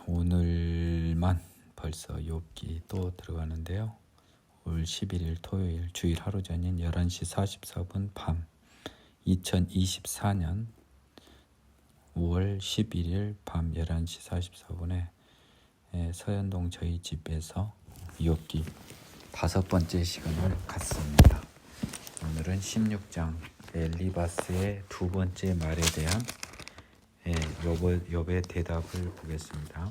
오늘만 벌써 욥기 또 들어가는데요. 올 11일 토요일 주일 하루 전인 11시 44분 밤 2024년 5월 11일 밤 11시 44분에 서현동 저희 집에서 욥기 5번째 시간을 갖습니다. 오늘은 16장 엘리바스의 2번째 말에 대한 욥의 대답을 보겠습니다.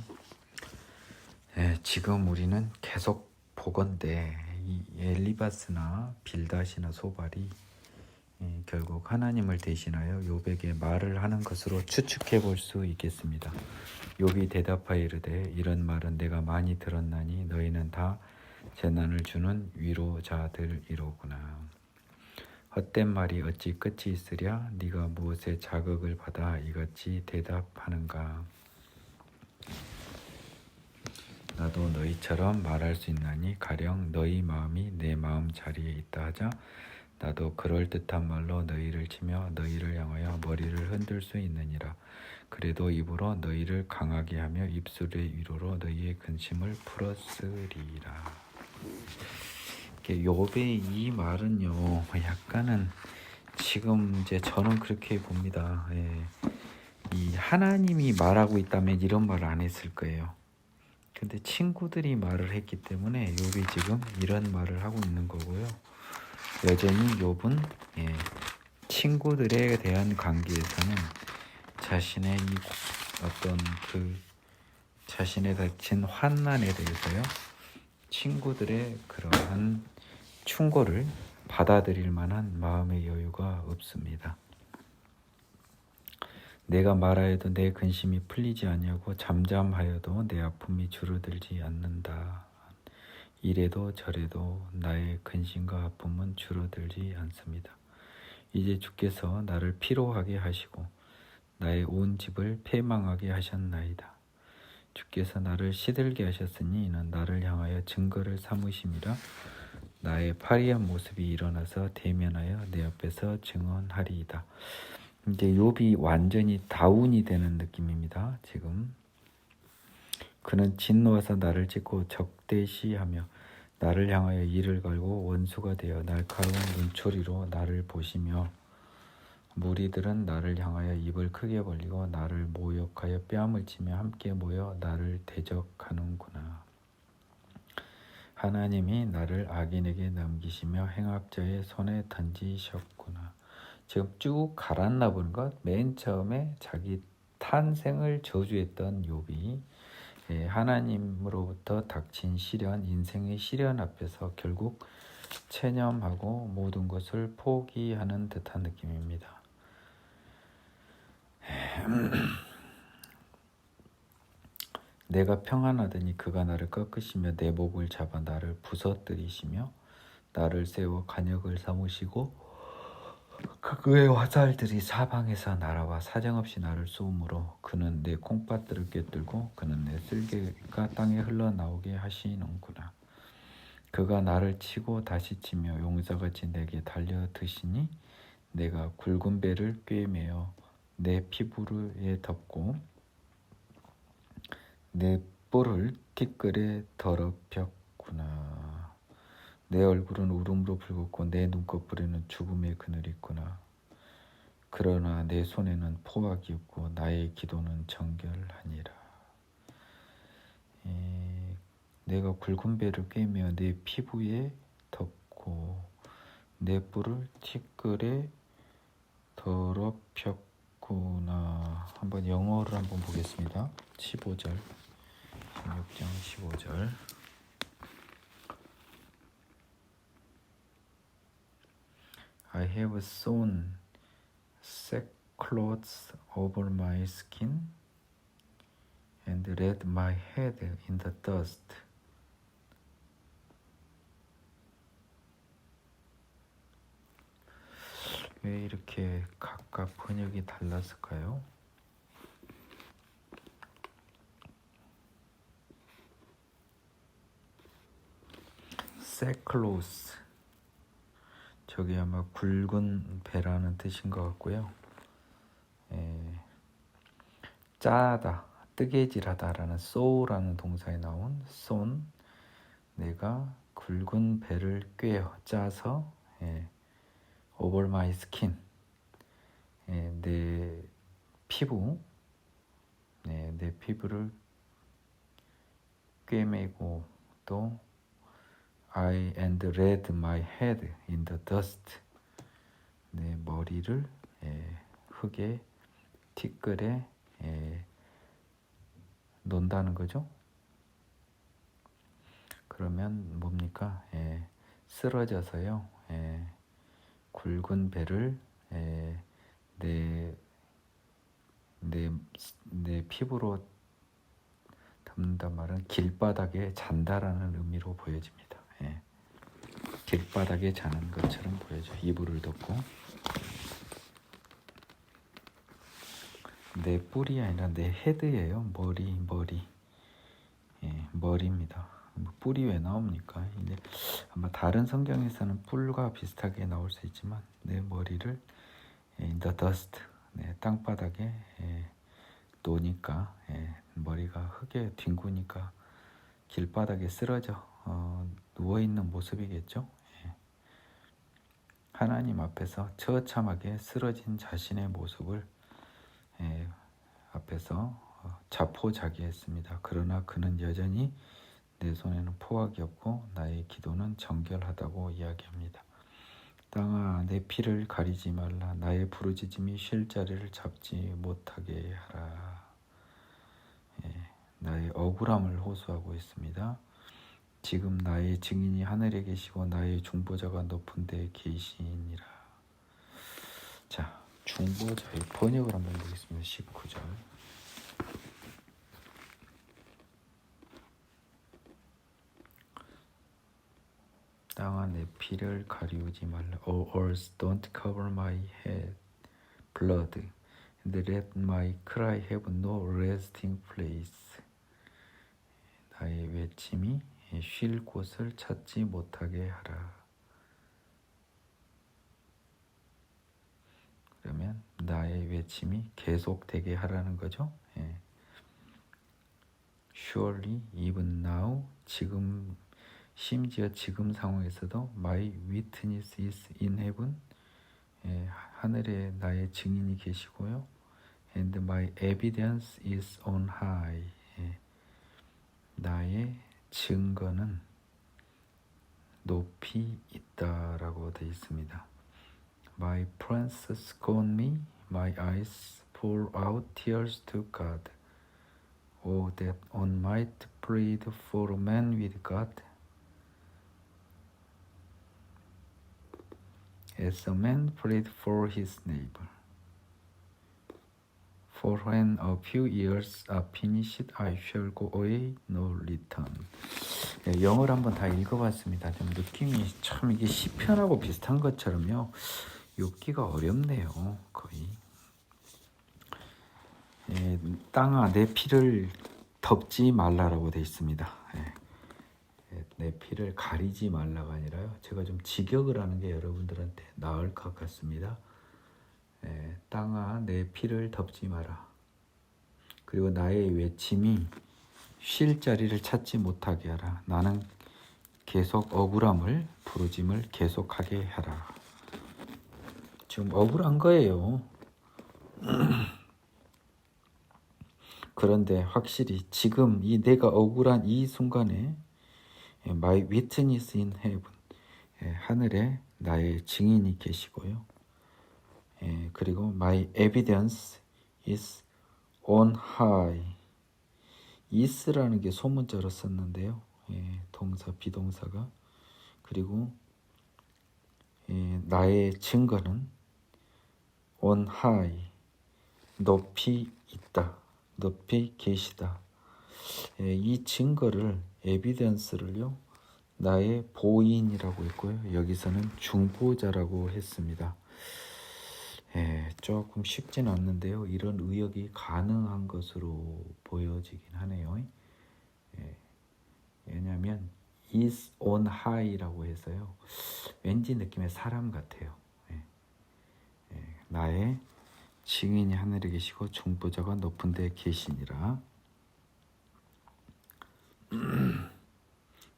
지금 우리는 계속 보건대 이 엘리바스나 빌닷이나 소발이 결국 하나님을 대신하여 욥에게 말을 하는 것으로 추측해 볼 수 있겠습니다. 욥이 대답하여 이르되 이런 말은 내가 많이 들었나니 너희는 다 재난을 주는 위로자들이로구나. 헛된 말이 어찌 끝이 있으랴? 네가 무엇에 자극을 받아 이같이 대답하는가? 나도 너희처럼 말할 수 있나니 가령 너희 마음이 내 마음 자리에 있다 하자 나도 그럴듯한 말로 너희를 치며 너희를 향하여 머리를 흔들 수 있느니라. 그래도 입으로 너희를 강하게 하며 입술의 위로로 너희의 근심을 풀었으리라. 욥의 이 말은요, 약간은 지금 이제 저는 그렇게 봅니다. 이 하나님이 말하고 있다면 이런 말을 안 했을 거예요. 근데 친구들이 말을 했기 때문에 욥이 지금 이런 말을 하고 있는 거고요. 여전히 욥은 친구들에 대한 관계에서는 자신의 이 어떤 자신의 닥친 환난에 대해서요, 친구들의 그러한 충고를 받아들일 만한 마음의 여유가 없습니다. 내가 말하여도 내 근심이 풀리지 아니하고 잠잠하여도 내 아픔이 줄어들지 않는다. 이래도 저래도 나의 근심과 아픔은 줄어들지 않습니다. 이제 주께서 나를 피로하게 하시고 나의 온 집을 패망하게 하셨나이다. 주께서 나를 시들게 하셨으니 이는 나를 향하여 증거를 삼으심이라. 나의 파리한 모습이 일어나서 대면하여 내 앞에서 증언하리이다. 이제 욥이 완전히 다운이 되는 느낌입니다. 지금 그는 진노하사 나를 찢고 적대시하며 나를 향하여 이를 갈고 원수가 되어 날카로운 눈초리로 나를 보시며 무리들은 나를 향하여 입을 크게 벌리고 나를 모욕하여 뺨을 치며 함께 모여 나를 대적하는구나. 하나님이 나를 악인에게 넘기시며 행악자의 손에 던지셨구나. 지금 쭉 갈았나 보는 것. 맨 처음에 자기 탄생을 저주했던 욥이 하나님으로부터 닥친 시련, 인생의 시련 앞에서 결국 체념하고 모든 것을 포기하는 듯한 느낌입니다. 내가 평안하더니 그가 나를 꺾으시며 내 목을 잡아 나를 부서뜨리시며 나를 세워 간역을 삼으시고 그의 화살들이 사방에서 날아와 사정없이 나를 쏘므로 그는 내 콩팥들을 꿰뚫고 그는 내 쓸개가 땅에 흘러나오게 하시는구나. 그가 나를 치고 다시 치며 용사같이 내게 달려드시니 내가 굵은 배를 꿰매어 내 피부에 덮고 내 뿔을 티끌에 더럽혔구나. 내 얼굴은 울음으로 붉었고 내 눈꺼풀에는 죽음의 그늘이 있구나. 그러나 내 손에는 포악이 없고 나의 기도는 정결하니라. 내가 굵은 배를 꿰매어 내 피부에 덮고 내 뿔을 티끌에 더럽혔구나. 한번 영어를 한번 보겠습니다. 15절 16장 15절. I have sewn sackcloth over my skin and laid my head in the dust. 왜 이렇게 각각 번역이 달랐을까요? sackcloth, 저게 아마 굵은 배라는 뜻인 것 같고요. 짜다, 뜨개질하다라는 so라는 동사에 나온 sewn, 내가 굵은 배를 꿰어 짜서 over my skin, 내 피부, 내 피부를 꿰매고 또 I and laid my head in the dust, 내 머리를 흙에 티끌에 논다는 거죠. 그러면 뭡니까? 쓰러져서요. 굵은 배를 내 피부로 덮는단 말은 길바닥에 잔다라는 의미로 보여집니다. 길바닥에 자는 것처럼 보여져. 이불을 덮고. 내 뿔이 아니라 내 헤드예요. 머리. 머리입니다. 뿔이 왜 나옵니까? 이제 아마 다른 성경에서는 뿔과 비슷하게 나올 수 있지만 내 머리를 in the dust, 땅바닥에 놓으니까 머리가 흙에 뒹구니까 길바닥에 쓰러져 누워있는 모습이겠죠. 하나님 앞에서 처참하게 쓰러진 자신의 모습을 앞에서 자포자기했습니다. 그러나 그는 여전히 내 손에는 포악이 없고 나의 기도는 정결하다고 이야기합니다. 땅아, 내 피를 가리지 말라. 나의 부르짖음이 쉴 자리를 잡지 못하게 하라. 나의 억울함을 호소하고 있습니다. 지금 나의 증인이 하늘에 계시고 나의 중보자가 높은 데에 계시니라. 자, 중보자의 번역을 한번 보겠습니다. 19절. 땅아, 내 피를 가리우지 말라. O earth, don't cover my head blood, and let my cry have no resting place. 나의 외침이 쉴 곳을 찾지 못하게 하라. 그러면 나의 외침이 계속되게 하라는 거죠. Surely, even now, 지금, 심지어 지금 상황에서도 my witness is in heaven, 하늘에 나의 증인이 계시고요. And my evidence is on high, 나의 증거는 높이 있다라고 되어 있습니다. My friends scorn me, my eyes pour out tears to God. Oh, that one might plead for man with God, as a man plead for his neighbor. For when a few years are finished, I shall go away, no return. 영어를 한번 다 읽어봤습니다. 좀 느낌이 참 이게 시편하고 비슷한 것처럼요. 읽기가 어렵네요. 거의. 땅아, 내 피를 덮지 말라라고 되어 있습니다. 내 피를 가리지 말라가 아니라요. 제가 좀 직역을 하는 게 여러분들한테 나을 것 같습니다. 땅아, 내 피를 덮지 마라. 그리고 나의 외침이 쉴 자리를 찾지 못하게 하라. 나는 계속 억울함을, 부르짐을 계속하게 하라. 지금 억울한 거예요. 그런데 확실히 지금 이 내가 억울한 이 순간에 My witness in heaven, 하늘에 나의 증인이 계시고요. 그리고 My evidence is on high. is라는 게 소문자로 썼는데요. 동사, 비동사가. 그리고 나의 증거는 on high, 높이 있다, 높이 계시다. 이 증거를, 에비던스를요, 나의 보인이라고 했고요. 여기서는 중보자라고 했습니다. 조금 쉽진 않는데요. 이런 의역이 가능한 것으로 보여지긴 하네요. 왜냐하면 is on high라고 해서요. 왠지 느낌의 사람 같아요. 나의 증인이 하늘에 계시고 중보자가 높은 데에 계시니라.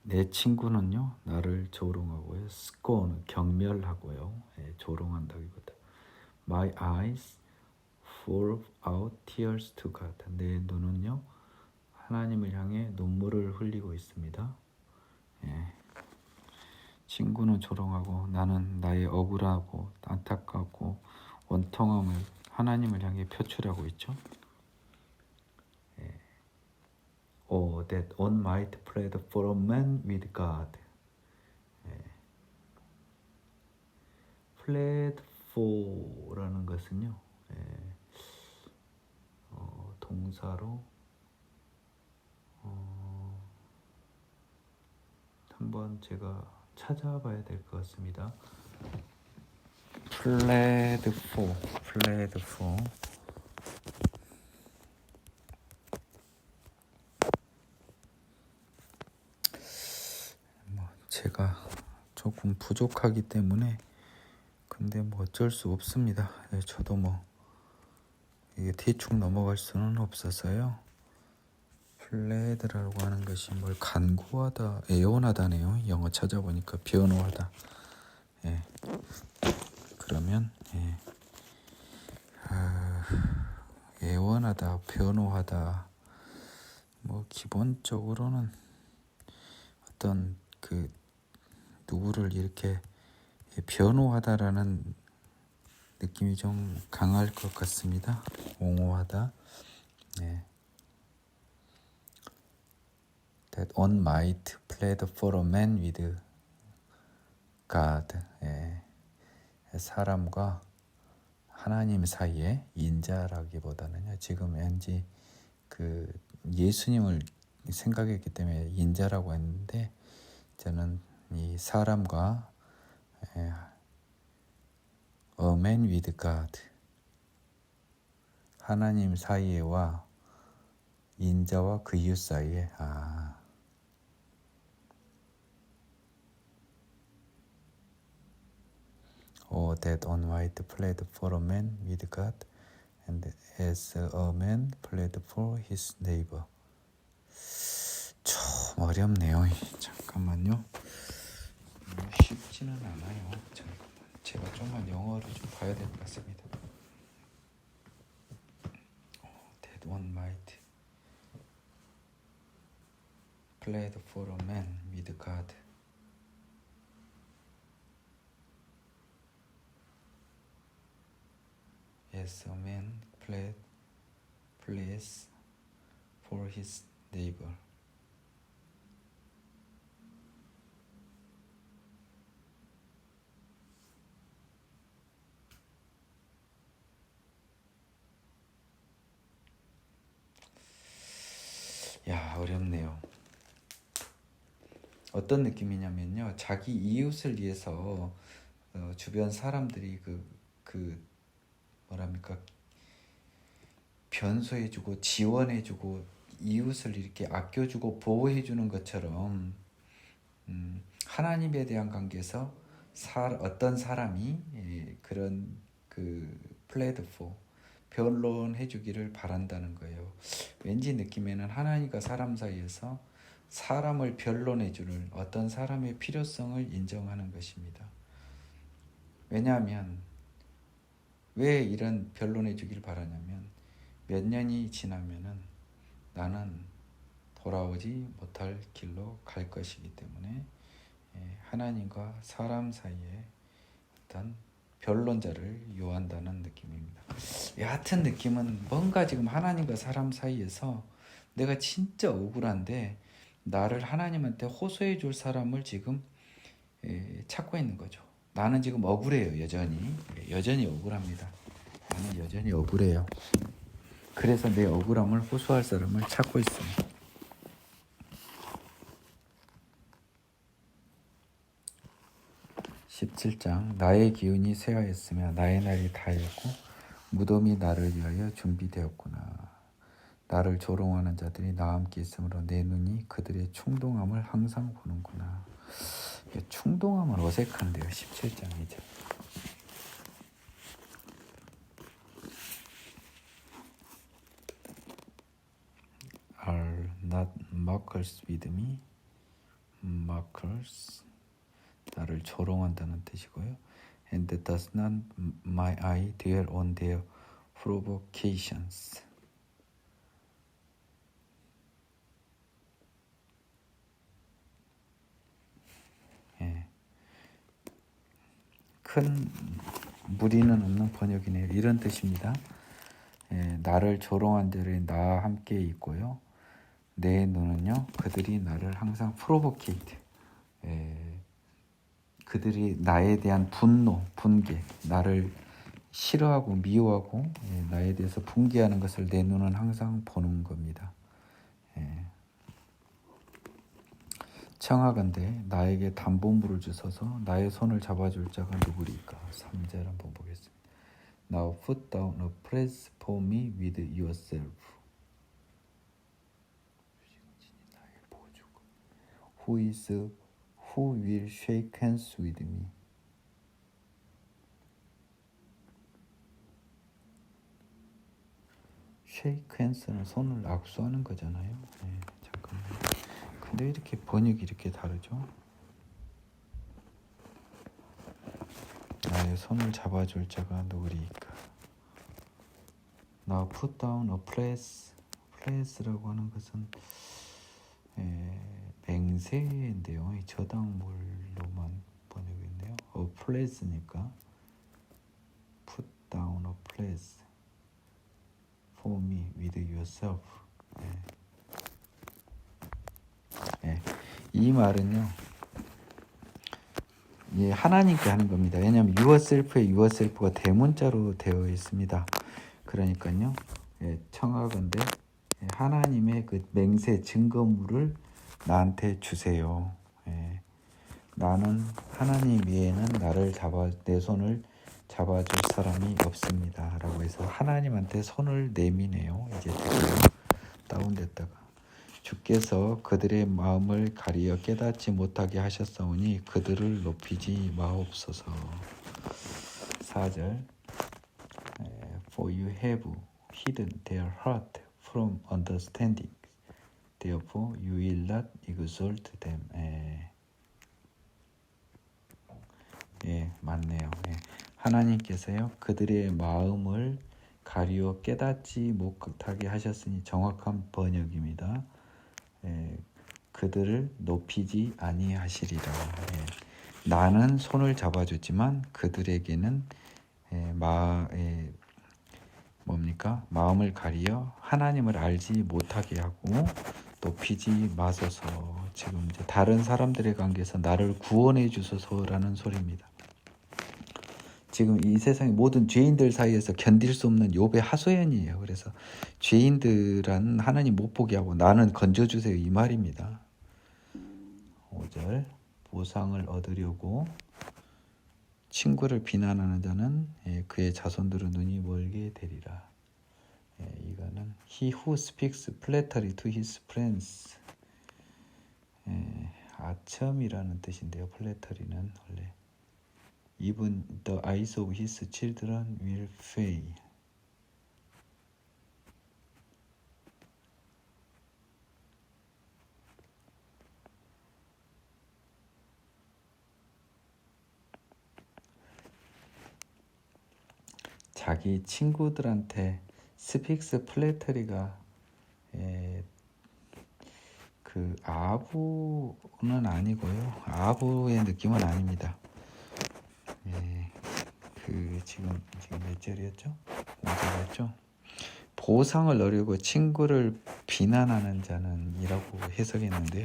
내 친구는요 나를 조롱하고요. scorn 경멸하고요. 조롱한다기보다 my eyes fall out tears to God. 내 눈은요 하나님을 향해 눈물을 흘리고 있습니다. 친구는 조롱하고 나는 나의 억울하고 안타깝고 원통함을 하나님을 향해 표출하고 있죠. Oh, that one might plead for a man with God. plead for라는 것은요, 동사로 한번 제가 찾아봐야 될 것 같습니다. plead for. 제가 조금 부족하기 때문에 근데 뭐 어쩔 수 없습니다. 저도 뭐 이게 대충 넘어갈 수는 없어서요. 플레드라고 하는 것이 뭘 간구하다, 애원하다네요. 영어 찾아보니까 변호하다. 그러면 애원하다, 변호하다. 뭐 기본적으로는 어떤 그 누구를 이렇게 변호하다라는 느낌이 좀 강할 것 같습니다. 옹호하다. That one might plead for a man with God. 사람과 하나님 사이에 인자라기보다는요. 지금 왠지 그 예수님을 생각했기 때문에 인자라고 했는데 저는 이 사람과 a man with God 하나님 사이에와 인자와 그 이웃 사이에 Oh, that one might plead for a man with God and as a man plead for his neighbor. 좀 어렵네요. 잠깐만요. 쉽지는 않아요. 잠깐만. 제가 좀만 영어를 좀 봐야 될 것 같습니다. That one might plead for a man with God. As a man pleads for his neighbor. 야, 어렵네요. 어떤 느낌이냐면요, 자기 이웃을 위해서 주변 사람들이 뭐랍니까, 변소해주고 지원해주고 이웃을 이렇게 아껴주고 보호해주는 것처럼 하나님에 대한 관계에서 어떤 사람이 그런 플레드포 변론해주기를 바란다는 거예요. 왠지 느낌에는 하나님과 사람 사이에서 사람을 변론해주는 어떤 사람의 필요성을 인정하는 것입니다. 왜냐하면 왜 이런 변론해주기를 바라냐면 몇 년이 지나면은 나는 돌아오지 못할 길로 갈 것이기 때문에 하나님과 사람 사이에 어떤 변론자를 요한다는 느낌입니다. 여하튼 느낌은 뭔가 지금 하나님과 사람 사이에서 내가 진짜 억울한데 나를 하나님한테 호소해 줄 사람을 지금 찾고 있는 거죠. 나는 지금 억울해요. 여전히 억울합니다. 나는 여전히 억울해요. 그래서 내 억울함을 호소할 사람을 찾고 있습니다. 17장 나의 기운이 쇠하였으며 나의 날이 다하였고 무덤이 나를 위하여 준비되었구나. 나를 조롱하는 자들이 나와 함께 있으므로 내 눈이 그들의 충동함을 항상 보는구나. 충동함은 어색한데요. 17장이죠. Are not mockers with me? markers, 나를 조롱한다는 뜻이고요. And does not my eye dwell on their provocations. 예. 큰 무리는 없는 번역이네요. 이런 뜻입니다. 예, 나를 조롱한 자들이 나와 함께 있고요. 내 눈은요, 그들이 나를 항상 프로보케이트, 그들이 나에 대한 분노, 분개, 나를 싫어하고 미워하고 나에 대해서 분개하는 것을 내 눈은 항상 보는 겁니다. 청하건대 나에게 담보물을 주소서 나의 손을 잡아줄 자가 누구리까. 3절 한번 보겠습니다. Now put down a pledge for me with yourself. Who will shake hands with me? shake hands는 손을 악수하는 거잖아요. 네, 잠깐만. 근데 이렇게 번역이 이렇게 다르죠? 나의 손을 잡아줄 자가 누구리까? Now put down a pledge. pledge라고 하는 것은 맹세인데요. 저당물로만 번역했네요. A pledge니까 put down a pledge for me with yourself. 이 말은요, 하나님께 하는 겁니다. 왜냐하면 yourself의 yourself가 대문자로 되어 있습니다. 그러니까요, 청하건대 하나님의 그 맹세 증거물을 나한테 주세요. 나는 하나님 외에는 내 손을 잡아줄 사람이 없습니다. 라고 해서 하나님한테 손을 내미네요. 이제 다운됐다가 주께서 그들의 마음을 가리어 깨닫지 못하게 하셨사오니 그들을 높이지 마옵소서. 4절 For you have hidden their heart from understanding. Therefore you will not exalt them. 맞네요. 하나님께서요, 그들의 마음을 가리워 깨닫지 못하게 하셨으니 정확한 번역입니다. 그들을 높이지 아니하시리라. 나는 손을 잡아줬지만 그들에게는 마음을 가리어 하나님을 알지 못하게 하고 높이지 마소서. 지금 이제 다른 사람들의 관계에서 나를 구원해 주소서라는 소리입니다. 지금 이 세상의 모든 죄인들 사이에서 견딜 수 없는 욥의 하소연이에요. 그래서 죄인들은 하나님 못 보게 하고 나는 건져주세요, 이 말입니다. 5절 보상을 얻으려고 친구를 비난하는 자는 그의 자손들은 눈이 멀게 되리라. 이거는 He who speaks flattery to his friends. 아첨이라는 뜻인데요. flattery는 원래 Even the eyes of his children will fail. 자기 친구들한테 스픽스 플래터리가 그 아부는 아니고요. 아부의 느낌은 아닙니다. 그 지금 몇 절이었죠? 5절이었죠? 보상을 얻으려고 친구를 비난하는 자는 이라고 해석했는데요.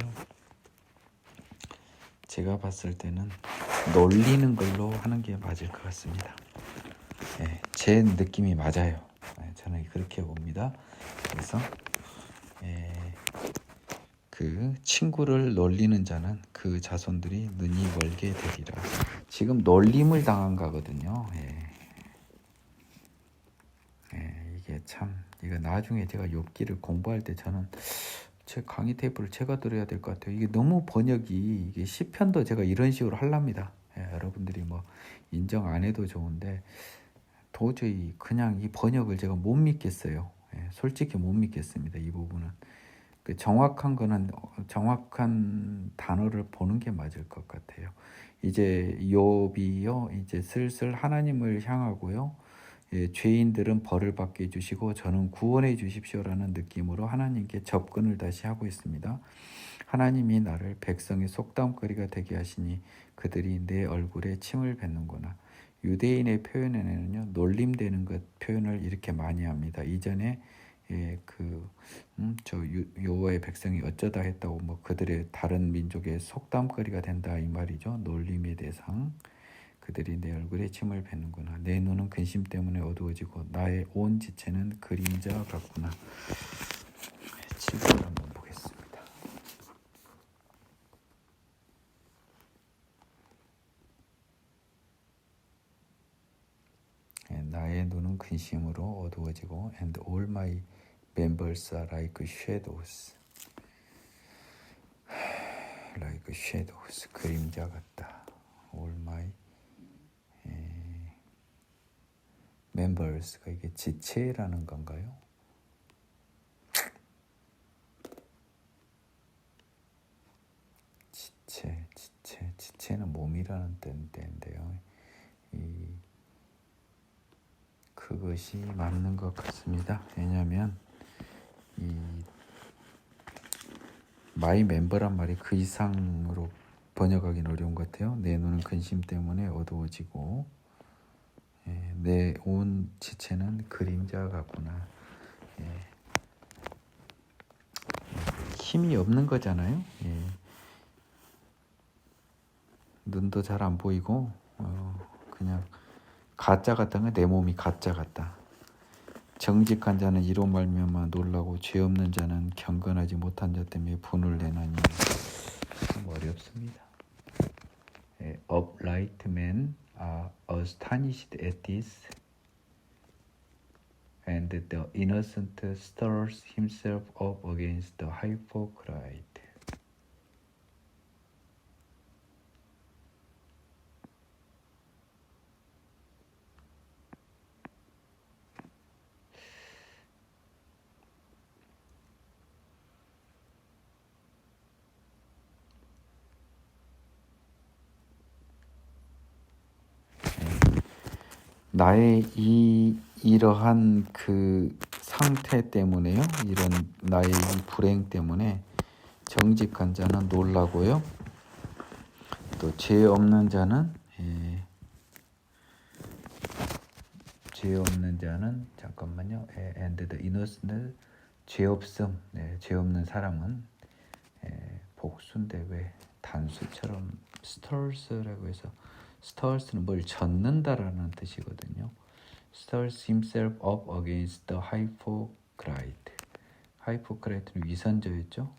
제가 봤을 때는 놀리는 걸로 하는 게 맞을 것 같습니다. 제 느낌이 맞아요. 저는 그렇게 봅니다. 그래서 그 친구를 놀리는 자는 그 자손들이 눈이 멀게 되리라. 지금 놀림을 당한 거거든요. 이게 참, 이거 나중에 제가 욥기를 공부할 때 저는 제 강의 테이프를 제가 들어야 될 것 같아요. 이게 너무 번역이, 이게 시편도 제가 이런 식으로 하랍니다. 여러분들이 뭐 인정 안 해도 좋은데 도저히 그냥 이 번역을 제가 못 믿겠어요. 솔직히 못 믿겠습니다. 이 부분은 그 정확한 거는 정확한 단어를 보는 게 맞을 것 같아요. 이제 욥이요, 이제 슬슬 하나님을 향하고요. 예, 죄인들은 벌을 받게 해주시고 저는 구원해 주십시오라는 느낌으로 하나님께 접근을 다시 하고 있습니다. 하나님이 나를 백성의 속담거리가 되게 하시니 그들이 내 얼굴에 침을 뱉는구나. 유대인의 표현에는요, 놀림되는 것 표현을 이렇게 많이 합니다. 이전에 예, 저 여호와의 백성이 어쩌다 했다고 뭐 그들의 다른 민족의 속담거리가 된다 이 말이죠. 놀림의 대상. 그들이 내 얼굴에 침을 뱉는구나. 내 눈은 근심 때문에 어두워지고 나의 온 지체는 그림자 같구나. 7절 한번 보겠습니다. 나의 눈은 근심으로 어두워지고 and all my members are like shadows. like shadows. 그림자 같다. all my members가 이게 지체라는 건가요? 지체는 몸이라는 뜻인데요. 그것이 맞는 것 같습니다. 왜냐하면 이 마이 멤버란 말이 그 이상으로 번역하기는 어려운 것 같아요. 내 눈은 근심 때문에 어두워지고 내 온 지체는 그림자 같구나. 힘이 없는 거잖아요. 눈도 잘 안 보이고 그냥 가짜 같다는 내 몸이 가짜 같다. 정직한 자는 이로 말미암아 놀라고 죄 없는 자는 경건하지 못한 자 때문에 분을 내나니. 참 어렵습니다. Upright men are astonished at this, and the innocent stirs himself up against the hypocrite. 나의 이러한 그 상태 때문에요. 이런 나의 이 불행 때문에 정직한 자는 놀라고요. 또 죄 없는 자는 잠깐만요. And the innocent 죄 없음. 죄 없는 사람은 복수인데 왜 단수처럼 stirs라고 해서 stirs는 뭘 젓는다라는 뜻이거든요. stirs himself up against the hypocrite. hypocrite는 위선자였죠.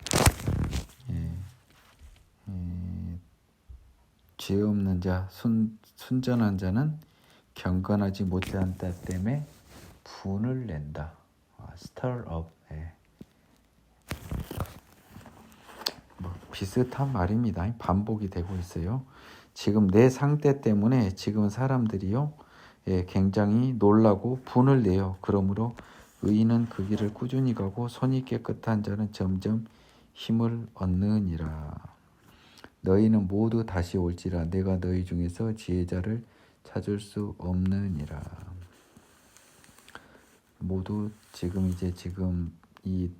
죄 없는 자, 순전한 자는 경건하지 못한다 때문에 분을 낸다. stir up. 뭐 비슷한 말입니다. 반복이 되고 있어요. 지금 내 상태 때문에 지금 사람들이요, 굉장히 놀라고 분을 내요. 그러므로 의인은 그 길을 꾸준히 가고 손이 깨끗한 자는 점점 힘을 얻느니라. 너희는 모두 다시 올지라 내가 너희 중에서 지혜자를 찾을 수 없느니라. 모두 지금 이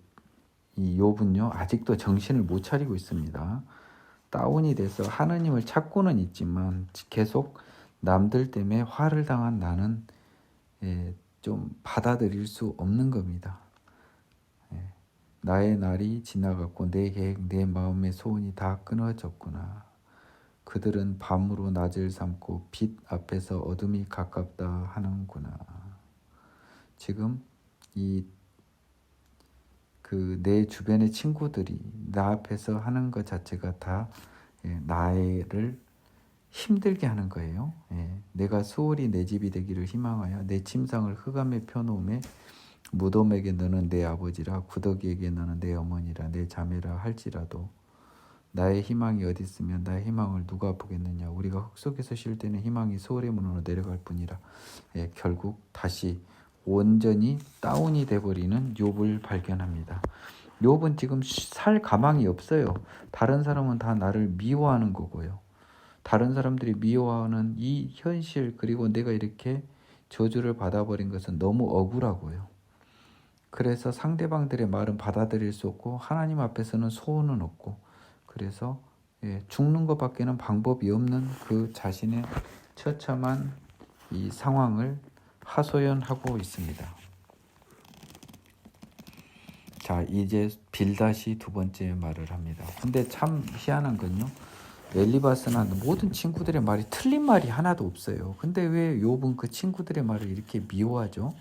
욥은요 아직도 정신을 못 차리고 있습니다. 다운이 돼서 하나님을 찾고는 있지만 계속 남들 때문에 화를 당한 나는 좀 받아들일 수 없는 겁니다. 나의 날이 지나갔고 내 계획, 내 마음의 소원이 다 끊어졌구나. 그들은 밤으로 낮을 삼고 빛 앞에서 어둠이 가깝다 하는구나. 지금 내 주변의 친구들이 나 앞에서 하는 것 자체가 다 나를 힘들게 하는 거예요. 내가 수월이 내 집이 되기를 희망하여 내 침상을 흑암에 펴놓음에 무덤에게 너는 내 아버지라 구더기에게 너는 내 어머니라 내 자매라 할지라도 나의 희망이 어디 있으면 나의 희망을 누가 보겠느냐. 우리가 흙 속에서 쉴 때는 희망이 수월의 문으로 내려갈 뿐이라. 결국 다시 온전히 다운이 돼버리는 욥을 발견합니다. 욥은 지금 살 가망이 없어요. 다른 사람은 다 나를 미워하는 거고요. 다른 사람들이 미워하는 이 현실, 그리고 내가 이렇게 저주를 받아버린 것은 너무 억울하고요. 그래서 상대방들의 말은 받아들일 수 없고 하나님 앞에서는 소원은 없고, 그래서 죽는 것밖에는 방법이 없는 그 자신의 처참한 이 상황을 하소연하고 있습니다. 자, 이제 빌닷이 두 번째 말을 합니다. 근데 참 희한한 건요, 엘리바스나 모든 친구들의 말이 틀린 말이 하나도 없어요. 근데 왜 욥은 그 친구들의 말을 이렇게 미워하죠?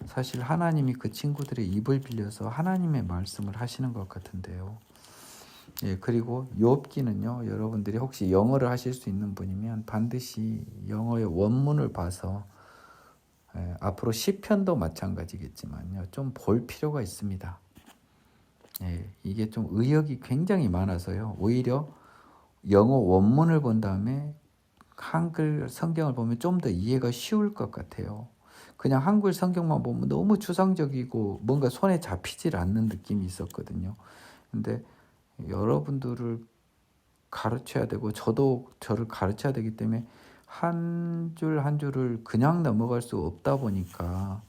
사실 하나님이 그 친구들의 입을 빌려서 하나님의 말씀을 하시는 것 같은데요. 그리고 욥기는요, 여러분들이 혹시 영어를 하실 수 있는 분이면 반드시 영어의 원문을 봐서, 앞으로 시편도 마찬가지겠지만요, 좀 볼 필요가 있습니다. 이게 좀 의역이 굉장히 많아서요, 오히려 영어 원문을 본 다음에 한글 성경을 보면 좀 더 이해가 쉬울 것 같아요. 그냥 한글 성경만 보면 너무 추상적이고 뭔가 손에 잡히질 않는 느낌이 있었거든요. 근데 여러분들을 가르쳐야 되고 저도 저를 가르쳐야 되기 때문에 한 줄 한 줄을 그냥 넘어갈 수 없다 보니까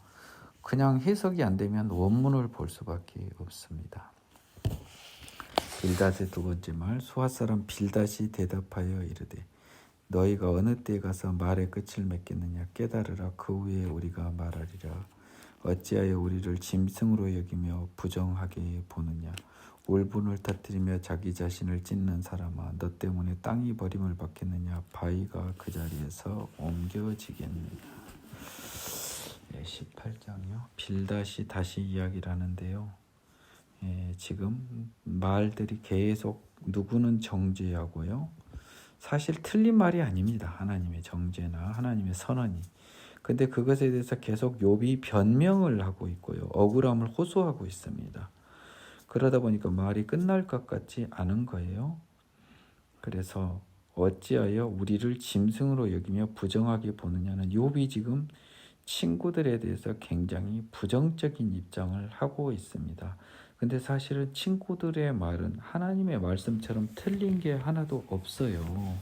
그냥 해석이 안 되면 원문을 볼 수밖에 없습니다. 빌닷의 두 번째 말, 수아 사람 빌닷이 대답하여 이르되 너희가 어느 때에 가서 말의 끝을 맺겠느냐. 깨달으라. 그 후에 우리가 말하리라. 어찌하여 우리를 짐승으로 여기며 부정하게 보느냐. 울분을 터뜨리며 자기 자신을 찢는 사람아, 너 때문에 땅이 버림을 받겠느냐. 바위가 그 자리에서 옮겨지겠느냐. 18장이요. 빌닷이 다시 이야기를 하는데요. 지금 말들이 계속 누구는 정죄하고요. 사실 틀린 말이 아닙니다. 하나님의 정죄나 하나님의 선언이. 근데 그것에 대해서 계속 욥이 변명을 하고 있고요. 억울함을 호소하고 있습니다. 그러다 보니까 말이 끝날 것 같지 않은 거예요. 그래서 어찌하여 우리를 짐승으로 여기며 부정하게 보느냐는, 욥이 지금 친구들에 대해서 굉장히 부정적인 입장을 하고 있습니다. 근데 사실은 친구들의 말은 하나님의 말씀처럼 틀린 게 하나도 없어요.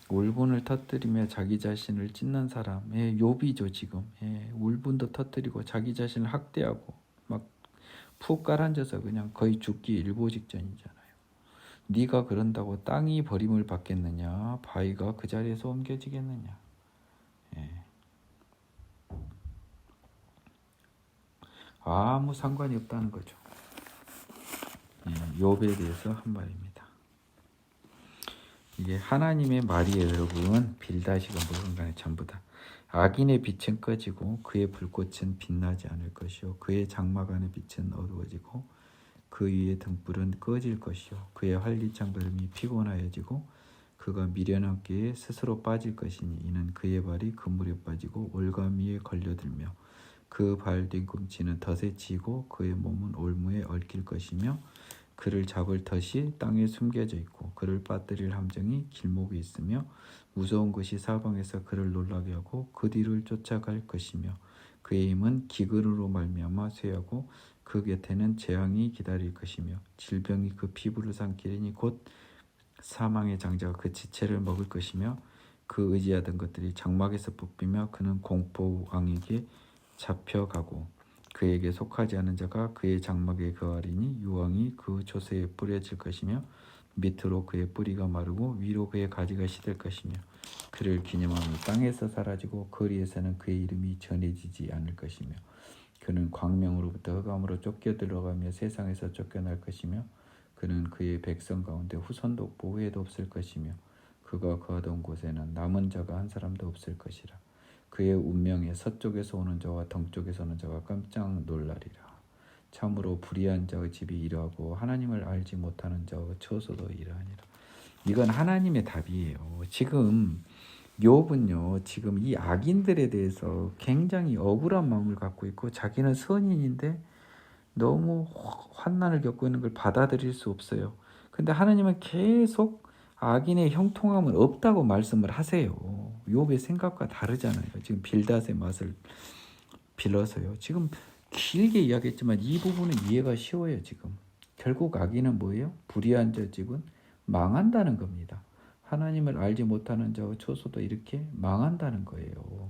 울분을 터뜨리며 자기 자신을 찢는 사람, 욥이죠 지금. 울분도 터뜨리고 자기 자신을 학대하고 막 푹 깔아앉아서 그냥 거의 죽기 일보 직전이잖아요. 네가 그런다고 땅이 버림을 받겠느냐, 바위가 그 자리에서 옮겨지겠느냐. 아무 상관이 없다는 거죠. 욥에 대해서 한 말입니다. 이게 하나님의 말이에요, 여러분. 빌닷이가 뭐든 간에 전부 다. 악인의 빛은 꺼지고 그의 불꽃은 빛나지 않을 것이요, 그의 장막 안의 빛은 어두워지고 그 위의 등불은 꺼질 것이요, 그의 활기찬 걸음이 피곤하여지고 그가 미련한 길에 스스로 빠질 것이니, 이는 그의 발이 그물에 빠지고 올가미에 걸려들며 그 발 뒤꿈치는 덫에 치이고 그의 몸은 올무에 얽힐 것이며 그를 잡을 덫이 땅에 숨겨져 있고 그를 빠뜨릴 함정이 길목에 있으며 무서운 것이 사방에서 그를 놀라게 하고 그 뒤를 쫓아갈 것이며 그의 힘은 기근으로 말미암아 쇠하고 그 곁에는 재앙이 기다릴 것이며 질병이 그 피부를 삼키리니 곧 사망의 장자가 그 지체를 먹을 것이며 그 의지하던 것들이 장막에서 뽑히며 그는 공포왕에게 잡혀가고 그에게 속하지 않은 자가 그의 장막에 거하리니 유황이 그 조세에 뿌려질 것이며 밑으로 그의 뿌리가 마르고 위로 그의 가지가 시들 것이며 그를 기념하며 땅에서 사라지고 거리에서는 그의 이름이 전해지지 않을 것이며 그는 광명으로부터 흑암으로 쫓겨 들어가며 세상에서 쫓겨날 것이며 그는 그의 백성 가운데 후손도 없고 후회도 없을 것이며 그가 거하던 곳에는 남은 자가 한 사람도 없을 것이라. 그의 운명에 서쪽에서 오는 자와 동쪽에서 오는 자가 깜짝 놀라리라. 참으로 불의한 자의 집이 이러하고 하나님을 알지 못하는 자의 처소도 이러하니라. 이건 하나님의 답이에요. 지금 욥은요, 지금 이 악인들에 대해서 굉장히 억울한 마음을 갖고 있고 자기는 선인인데 너무 환난을 겪고 있는 걸 받아들일 수 없어요. 근데 하나님은 계속 악인의 형통함은 없다고 말씀을 하세요. 욥의 생각과 다르잖아요. 지금 빌닷의 맛을 빌어서요. 지금 길게 이야기했지만 이 부분은 이해가 쉬워요. 지금 결국 악인은 뭐예요? 불의한 자 집은 망한다는 겁니다. 하나님을 알지 못하는 자와 초소도 이렇게 망한다는 거예요.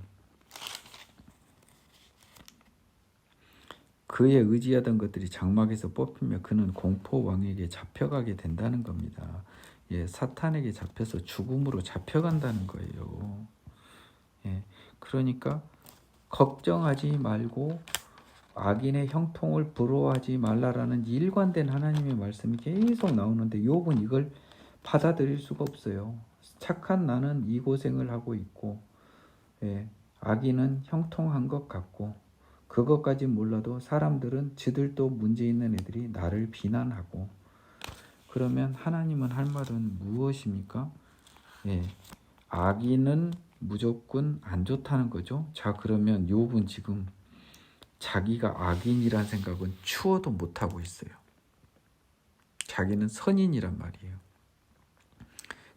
그의 의지하던 것들이 장막에서 뽑히며 그는 공포 왕에게 잡혀가게 된다는 겁니다. 예, 사탄에게 잡혀서 죽음으로 잡혀간다는 거예요. 예, 그러니까 걱정하지 말고 악인의 형통을 부러워하지 말라라는 일관된 하나님의 말씀이 계속 나오는데 욥은 이걸 받아들일 수가 없어요. 착한 나는 이 고생을 하고 있고, 예, 악인은 형통한 것 같고, 그것까지 몰라도 사람들은 지들도 문제 있는 애들이 나를 비난하고, 그러면 하나님은 할 말은 무엇입니까? 예, 악인은 무조건 안 좋다는 거죠. 자, 그러면 욥은 지금 자기가 악인이란 생각은 추워도 못하고 있어요. 자기는 선인이란 말이에요.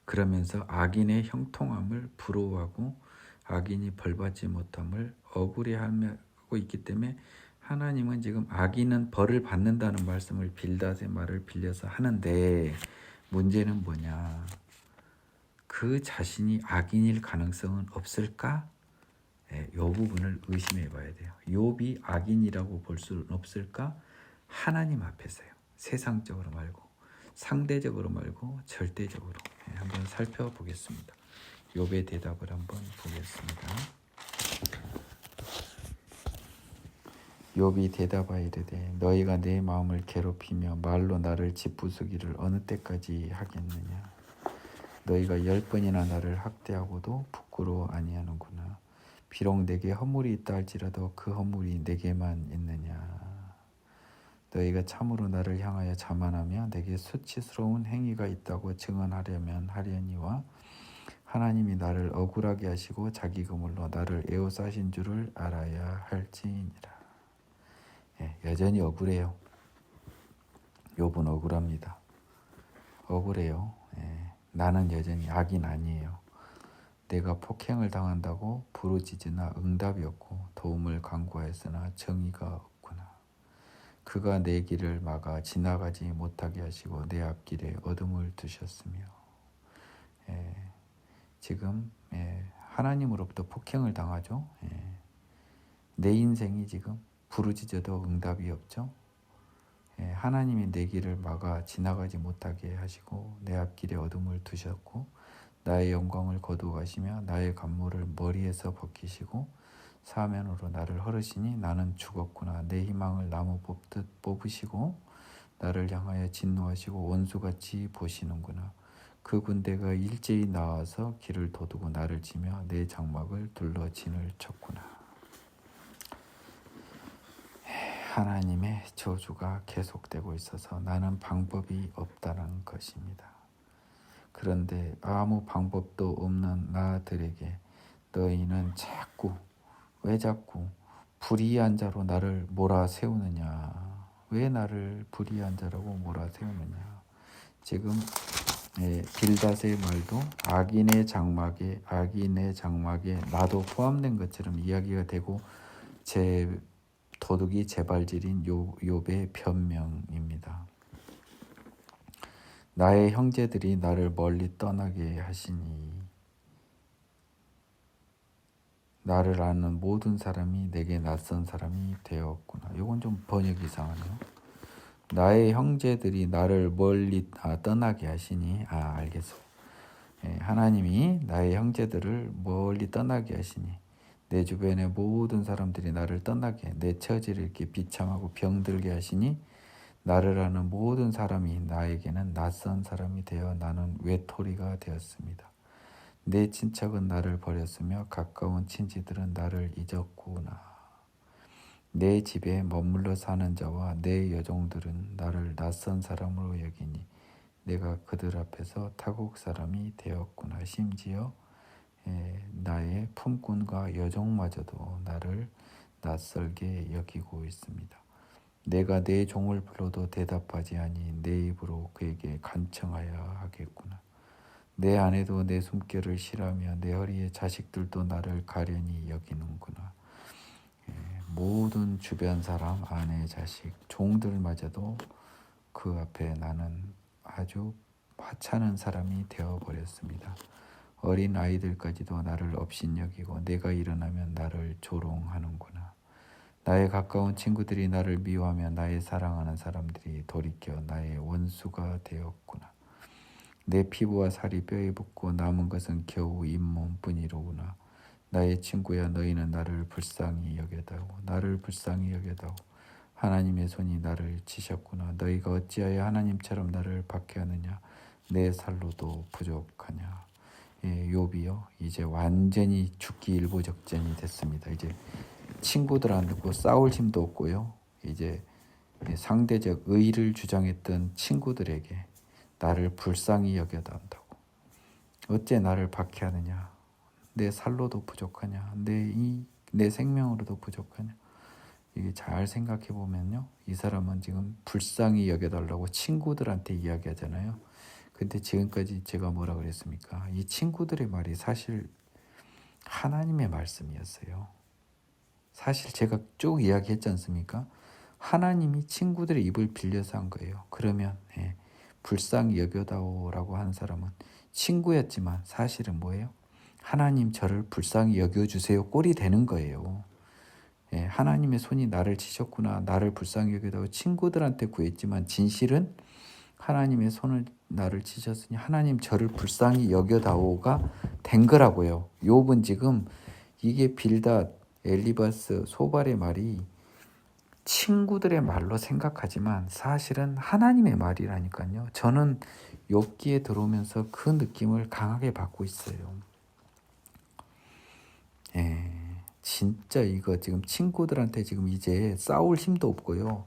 그러면서 악인의 형통함을 부러워하고 악인이 벌받지 못함을 억울해하고 있기 때문에 하나님은 지금 악인은 벌을 받는다는 말씀을 빌닷의 말을 빌려서 하는데 문제는 뭐냐? 그 자신이 악인일 가능성은 없을까? 이 부분을 의심해 봐야 돼요. 욥이 악인이라고 볼 수는 없을까? 하나님 앞에서요. 세상적으로 말고 상대적으로 말고 절대적으로 한번 살펴보겠습니다. 욥의 대답을 한번 보겠습니다. 욥이 대답하여 이르되 너희가 내 마음을 괴롭히며 말로 나를 짓부수기를 어느 때까지 하겠느냐? 너희가 10번이나 나를 학대하고도 부끄러워 아니하는구나. 비록 내게 허물이 있다 할지라도 그 허물이 내게만 있느냐. 너희가 참으로 나를 향하여 자만하며 내게 수치스러운 행위가 있다고 증언하려면 하려니와 하나님이 나를 억울하게 하시고 자기 그물로 나를 에워싸신 줄을 알아야 할지니라. 예, 여전히 억울해요. 욥은 억울합니다. 억울해요. 예, 나는 여전히 악인 아니에요. 내가 폭행을 당한다고 부르짖으나 응답이 없고 도움을 간구하였으나 정의가 없구나. 그가 내 길을 막아 지나가지 못하게 하시고 내 앞길에 어둠을 두셨으며 지금 하나님으로부터 폭행을 당하죠. 내 인생이 지금 부르짖어도 응답이 없죠. 하나님이 내 길을 막아 지나가지 못하게 하시고 내 앞길에 어둠을 두셨고 나의 영광을 거두어 가시며 나의 간모를 머리에서 벗기시고 사면으로 나를 허르시니 나는 죽었구나. 내 희망을 나무 뽑듯 뽑으시고 나를 향하여 진노하시고 원수같이 보시는구나. 그 군대가 일제히 나와서 길을 도두고 나를 치며 내 장막을 둘러 진을 쳤구나. 하나님의 저주가 계속되고 있어서 나는 방법이 없다는 것입니다. 그런데 아무 방법도 없는 나들에게 너희는 왜 자꾸 불의한 자로 나를 몰아세우느냐? 왜 나를 불의한 자라고 몰아세우느냐? 지금 빌닷의 말도 악인의 장막에 나도 포함된 것처럼 이야기가 되고 도둑이 재발질인 욥의 변명입니다. 나의 형제들이 나를 멀리 떠나게 하시니 나를 아는 모든 사람이 내게 낯선 사람이 되었구나. 이건 좀 번역이 이상하네요. 나의 형제들이 나를 멀리 떠나게 하시니 알겠어요. 하나님이 나의 형제들을 멀리 떠나게 하시니 내 주변의 모든 사람들이 나를 떠나게 내 처지를 이렇게 비참하고 병들게 하시니 나를 아는 모든 사람이 나에게는 낯선 사람이 되어 나는 외톨이가 되었습니다. 내 친척은 나를 버렸으며 가까운 친지들은 나를 잊었구나. 내 집에 머물러 사는 자와 내 여종들은 나를 낯선 사람으로 여기니 내가 그들 앞에서 타국 사람이 되었구나. 심지어 나의 품꾼과 여종마저도 나를 낯설게 여기고 있습니다. 내가 내 종을 불러도 대답하지 아니 내 입으로 그에게 간청하여 하겠구나. 내 아내도 내 숨결을 싫어하며 내 허리의 자식들도 나를 가련히 여기는구나. 모든 주변 사람, 아내, 자식, 종들마저도 그 앞에 나는 아주 하찮은 사람이 되어버렸습니다. 어린 아이들까지도 나를 업신여기고 내가 일어나면 나를 조롱하는구나. 나의 가까운 친구들이 나를 미워하며 나의 사랑하는 사람들이 돌이켜 나의 원수가 되었구나. 내 피부와 살이 뼈에 붙고 남은 것은 겨우 잇몸뿐이로구나. 나의 친구야, 너희는 나를 불쌍히 여겨다오. 나를 불쌍히 여겨다오. 하나님의 손이 나를 치셨구나. 너희가 어찌하여 하나님처럼 나를 박해하느냐. 내 살로도 부족하냐. 예, 욥이요, 이제 완전히 죽기 일보 적전이 됐습니다. 이제 친구들하고 싸울 힘도 없고요. 이제 상대적 의의를 주장했던 친구들에게 나를 불쌍히 여겨다 한다고. 어째 나를 박해하느냐. 내 살로도 부족하냐. 내 생명으로도 부족하냐. 이게 잘 생각해 보면요, 이 사람은 지금 불쌍히 여겨달라고 친구들한테 이야기하잖아요. 근데 지금까지 제가 뭐라 그랬습니까? 이 친구들의 말이 사실 하나님의 말씀이었어요. 사실 제가 쭉 이야기했지 않습니까? 하나님이 친구들의 입을 빌려서 한 거예요. 그러면 불쌍히 여겨다오라고 하는 사람은 친구였지만 사실은 뭐예요? 하나님 저를 불쌍히 여겨주세요 꼴이 되는 거예요. 하나님의 손이 나를 치셨구나, 나를 불쌍히 여겨다오. 친구들한테 구했지만 진실은 하나님의 손을 나를 치셨으니 하나님 저를 불쌍히 여겨다오가 된 거라고요. 욥은 지금 이게 빌닷, 엘리바스, 소발의 말이 친구들의 말로 생각하지만 사실은 하나님의 말이라니까요. 저는 욥기에 들어오면서 그 느낌을 강하게 받고 있어요. 진짜 이거 지금 친구들한테 지금 이제 싸울 힘도 없고요.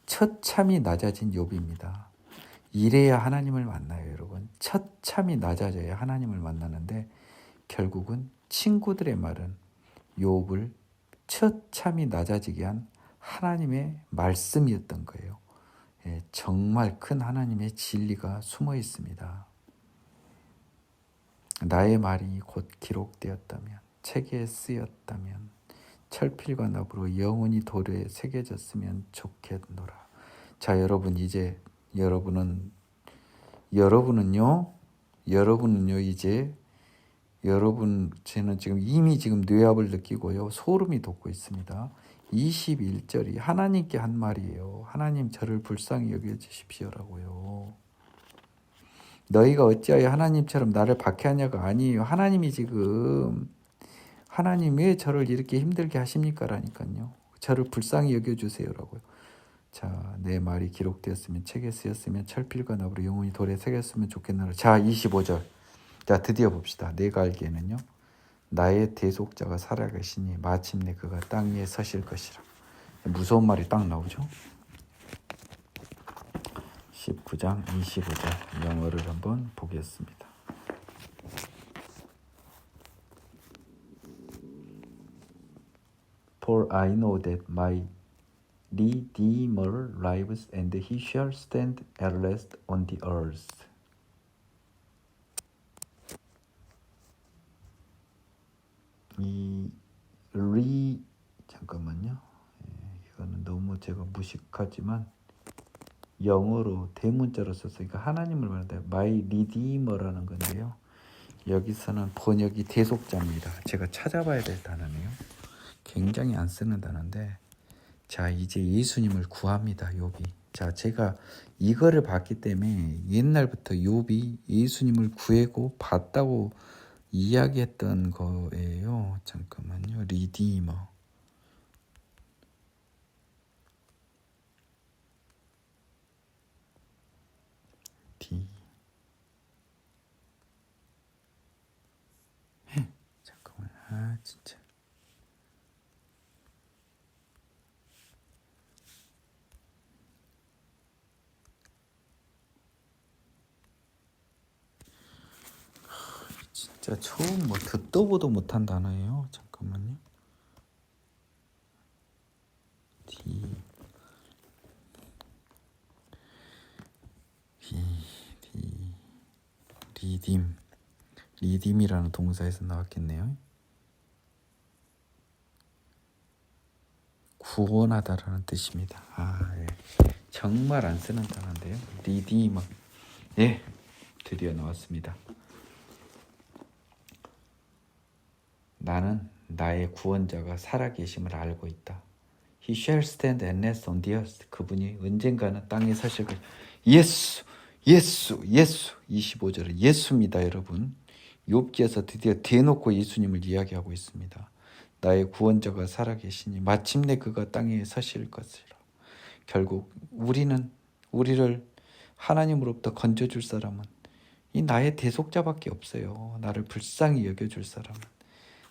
처참히 낮아진 욥입니다. 이래야 하나님을 만나요, 여러분. 처참히 낮아져야 하나님을 만나는데 결국은 친구들의 말은 욥을 처참히 낮아지게 한 하나님의 말씀이었던 거예요. 정말 큰 하나님의 진리가 숨어 있습니다. 나의 말이 곧 기록되었다면, 책에 쓰였다면, 철필과 나무로 영원히 돌에 새겨졌으면 좋겠노라. 자, 여러분, 이제 여러분은요 이제 저는 지금 이미 지금 뇌압을 느끼고요, 소름이 돋고 있습니다. 21절이 하나님께 한 말이에요. 하나님 저를 불쌍히 여겨주십시오라고요. 너희가 어찌하여 하나님처럼 나를 박해하냐가 아니에요. 하나님이 지금 하나님 왜 저를 이렇게 힘들게 하십니까? 라니까요. 저를 불쌍히 여겨주세요라고요. 자, 내 말이 기록되었으면, 책에 쓰였으면, 철필과 나무로 영원히 돌에 새겼으면 좋겠노라. 자, 25절. 자, 드디어 봅시다. 내가 알기에는요, 나의 대속자가 살아계시니 마침내 그가 땅 위에 서실 것이라. 무서운 말이 딱 나오죠. 19장 25절 영어를 한번 보겠습니다. For I know that my Redeemer lives, and he shall stand at last on the earth. 잠깐만요. 이거는 너무 제가 무식하지만 영어로 대문자로 썼으니까 하나님을 말하는데 My Redeemer라는 건데요. 여기서는 번역이 대속자입니다. 제가 찾아봐야 될 단어네요. 굉장히 안 쓰는 단어인데, 자, 이제 예수님을 구합니다, 욥이. 자, 제가 이거를 봤기 때문에 옛날부터 욥이 예수님을 구하고 봤다고 이야기했던 거예요. 잠깐만요. 리디머. 잠깐만. 아, 진짜. 진짜 처음 듣도 보도 못한 단어예요. 잠깐만요. 리딤이라는 동사에서 나왔겠네요. 구원하다라는 뜻입니다. 예. 정말 안 쓰는 단어인데요. 리디머. 예, 드디어 나왔습니다. 나는 나의 구원자가 살아계심을 알고 있다. He shall stand and rest on the earth. 그분이 언젠가는 땅에 서실 것이다. 예수, 예수, 예수. 25절은 예수입니다, 여러분. 욥기에서 드디어 대놓고 예수님을 이야기하고 있습니다. 나의 구원자가 살아계시니 마침내 그가 땅에 서실 것이라. 결국 우리를 하나님으로부터 건져줄 사람은 이 나의 대속자밖에 없어요. 나를 불쌍히 여겨줄 사람은.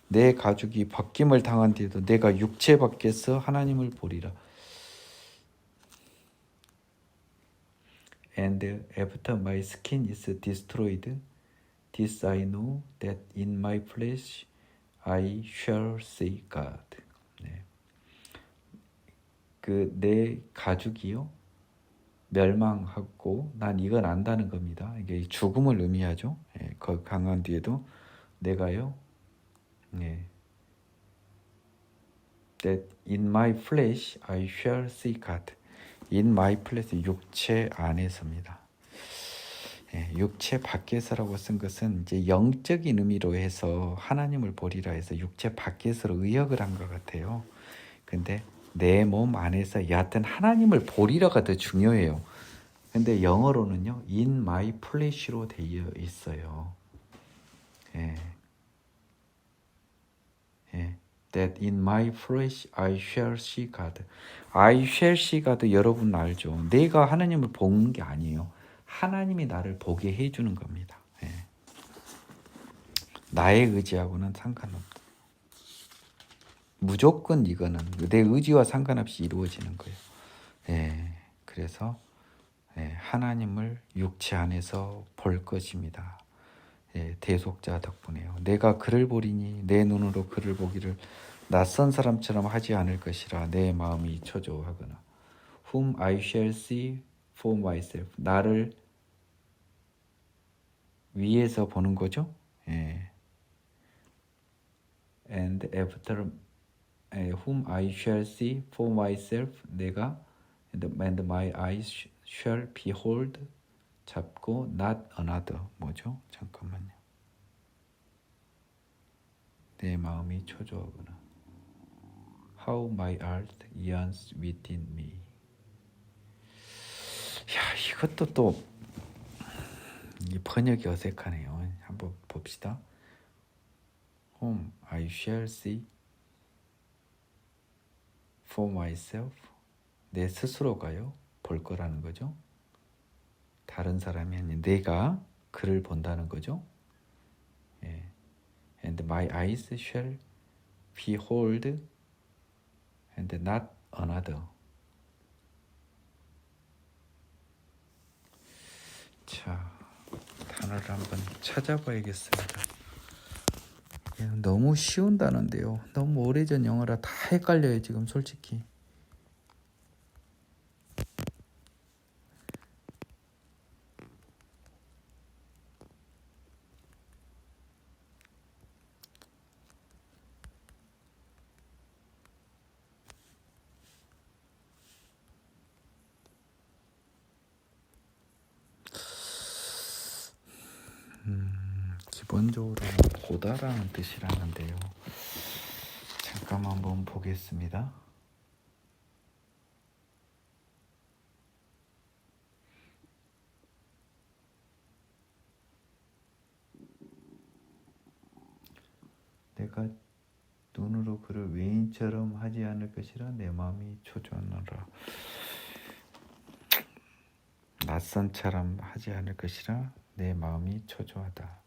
내 가죽이 벗김을 당한 뒤에도 내가 육체 밖에서 하나님을 보리라. And after my skin is destroyed, this I know that in my flesh I shall see God. 네. 그 내 가죽이요 멸망하고 난 이건 안다는 겁니다. 이게 죽음을 의미하죠. 예, 그 강한 뒤에도 내가요. 예. That in my flesh I shall see God. In my flesh 육체 안에서입니다. 예, 육체 밖에서라고 쓴 것은 이제 영적인 의미로 해서 하나님을 보리라 해서 육체 밖에서로 의역을 한 것 같아요. 근데 내 몸 안에서 여하튼 하나님을 보리라가 더 중요해요. 근데 영어로는요, in my flesh로 되어 있어요. 예. 예. That in my flesh I shall see God. I shall see God 여러분 알죠? 내가 하나님을 보는 게 아니에요. 하나님이 나를 보게 해주는 겁니다. 예. 나의 의지하고는 상관없다. 무조건 이거는 내 의지와 상관없이 이루어지는 거예요. 예. 그래서 하나님을 육체 안에서 볼 것입니다. 예, 대속자 덕분에요. 내가 그를 보리니 내 눈으로 그를 보기를 낯선 사람처럼 하지 않을 것이라 내 마음이 초조하거나. Whom I shall see for myself. 나를 위에서 보는 거죠. 예. And after whom I shall see for myself. 내가 and my eyes shall behold. 잡고 not another. 뭐죠? 잠깐만요. 내 마음이 초조하구나. How my heart yearns within me. 야, 이것도 또 이 번역이 어색하네요. 한번 봅시다. Whom I shall see for myself. 내 스스로가요. 볼 거라는 거죠. 다른 사람이 아닌 내가 그를 본다는 거죠. 예. And my eyes shall behold and not another. 자, 단어를 한번 찾아봐야겠습니다. 너무 쉬운 단어인데요. 너무 오래전 영어라 다 헷갈려요, 지금 솔직히. 기본적으로는 보다라는 뜻이라는데요. 잠깐만 한번 보겠습니다. 내가 눈으로 그를 외인처럼 하지 않을 것이라 내 마음이 초조하노라. 낯선처럼 하지 않을 것이라 내 마음이 초조하다.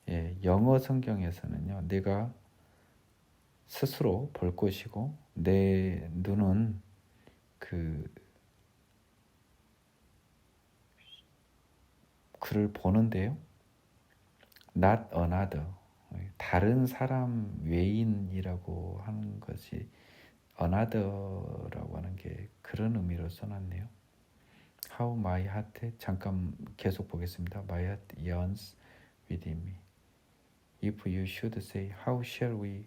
예, 영어 성경에서는요, 내가 스스로 볼 것이고 내 눈은 그를 보는데요. Not another. 다른 사람 외인이라고 하는 것이 another라고 하는 게 그런 의미로 써놨네요. How my heart 잠깐 계속 보겠습니다. My heart yearns within me. If you should say, how shall we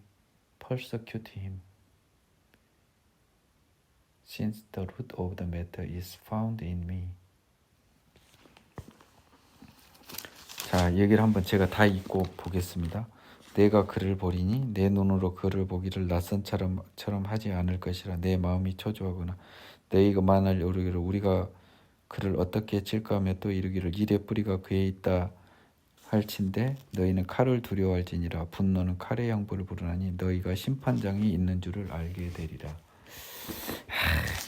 persecute him? since the root of the matter is found in me. 자, 얘기를 한번 제가 다 읽고 보겠습니다. 내가 그를 보리니 내 눈으로 그를 보기를 낯선처럼 하지 않을 것이라. 내 마음이 초조하거나 너희가 만일 이르기를 우리가 그를 어떻게 칠까 하며 또 이르기를 이래 뿌리가 그에 있다 할진대 너희는 칼을 두려워할지니라. 분노는 칼의 형벌을 부르나니 너희가 심판장이 있는 줄을 알게 되리라.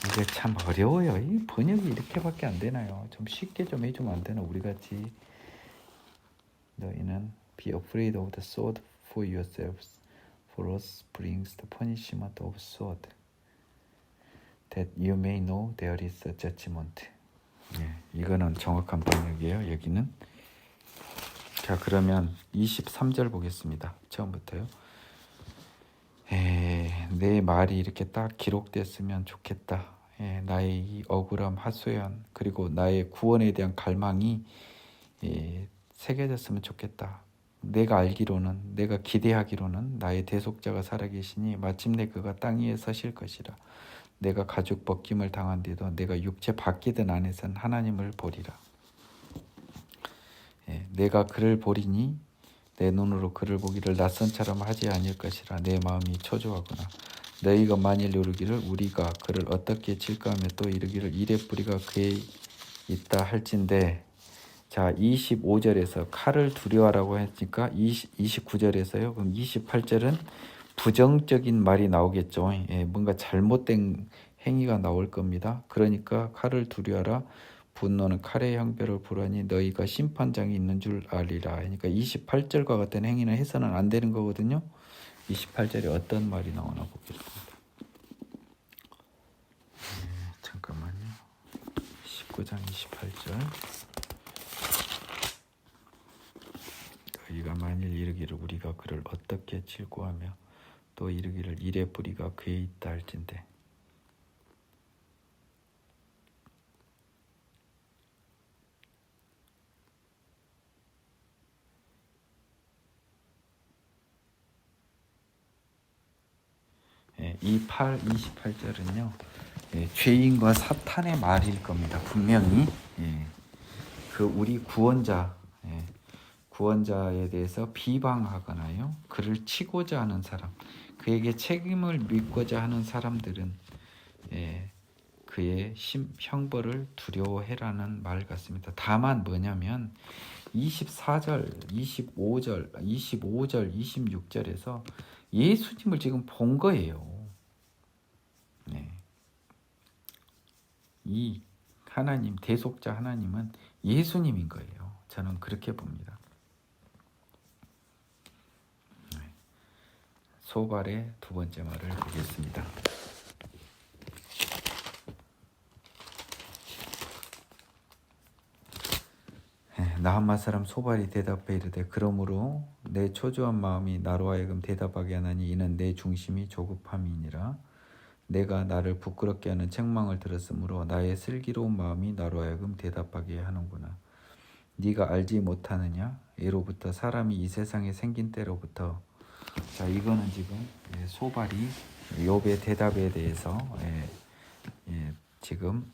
이게 참 어려워요. 이 번역이 이렇게밖에 안 되나요? 좀 쉽게 좀 해주면 안 되나? 우리같이 너희는 be afraid of the sword for yourselves, for us brings the punishment of sword, that you may know there is a judgment. 네, 이거는 정확한 번역이에요. 여기는. 자, 그러면 23절 보겠습니다. 처음부터요. 내 말이 이렇게 딱 기록됐으면 좋겠다. 나의 이 억울함, 하소연, 그리고 나의 구원에 대한 갈망이 새겨졌으면 좋겠다. 내가 알기로는, 내가 기대하기로는 나의 대속자가 살아계시니 마침내 그가 땅 위에 서실 것이라. 내가 가죽 벗김을 당한 뒤도 내가 육체 바뀌든 안에선 하나님을 보리라. 내가 그를 보리니 내 눈으로 그를 보기를 낯선처럼 하지 아닐 것이라. 내 마음이 초조하구나. 너희가 만일 이르기를 우리가 그를 어떻게 칠까 하며 또 이르기를 이래 뿌리가 그에 있다 할진대. 자, 25절에서 칼을 두려워하라고 했으니까 29절에서요. 그럼 28절은 부정적인 말이 나오겠죠. 뭔가 잘못된 행위가 나올 겁니다. 그러니까 칼을 두려워하라. 분노는 칼의 형벌을 부르니 너희가 심판장이 있는 줄 알리라. 그러니까 28절과 같은 행위는 해서는 안 되는 거거든요. 28절에 어떤 말이 나오나 보겠습니다. 잠깐만요. 19장 28절. 너희가 만일 이르기를 우리가 그를 어떻게 칠고 하며 또 이르기를 이래 뿌리가 그에 있다 할진대. 이 28절은요. 죄인과 사탄의 말일 겁니다. 분명히 그 우리 구원자에 대해서 비방하거나요. 그를 치고자 하는 사람, 그에게 책임을 묻고자 하는 사람들은 그의 형벌을 두려워해라는 말 같습니다. 다만 뭐냐면 24절, 25절, 26절에서 예수님을 지금 본 거예요. 이 하나님, 대속자 하나님은 예수님인 거예요. 저는 그렇게 봅니다. 소발의 두 번째 말을 보겠습니다. 나함마 사람 소발이 대답해 이르되 그러므로 내 초조한 마음이 나로 하여금 대답하게 하나니 이는 내 중심이 조급함이니라. 내가 나를 부끄럽게 하는 책망을 들었으므로 나의 슬기로운 마음이 나로 하여금 대답하게 하는구나. 네가 알지 못하느냐? 예로부터 사람이 이 세상에 생긴 때로부터. 자, 이거는 지금 소발이 욥의 대답에 대해서 지금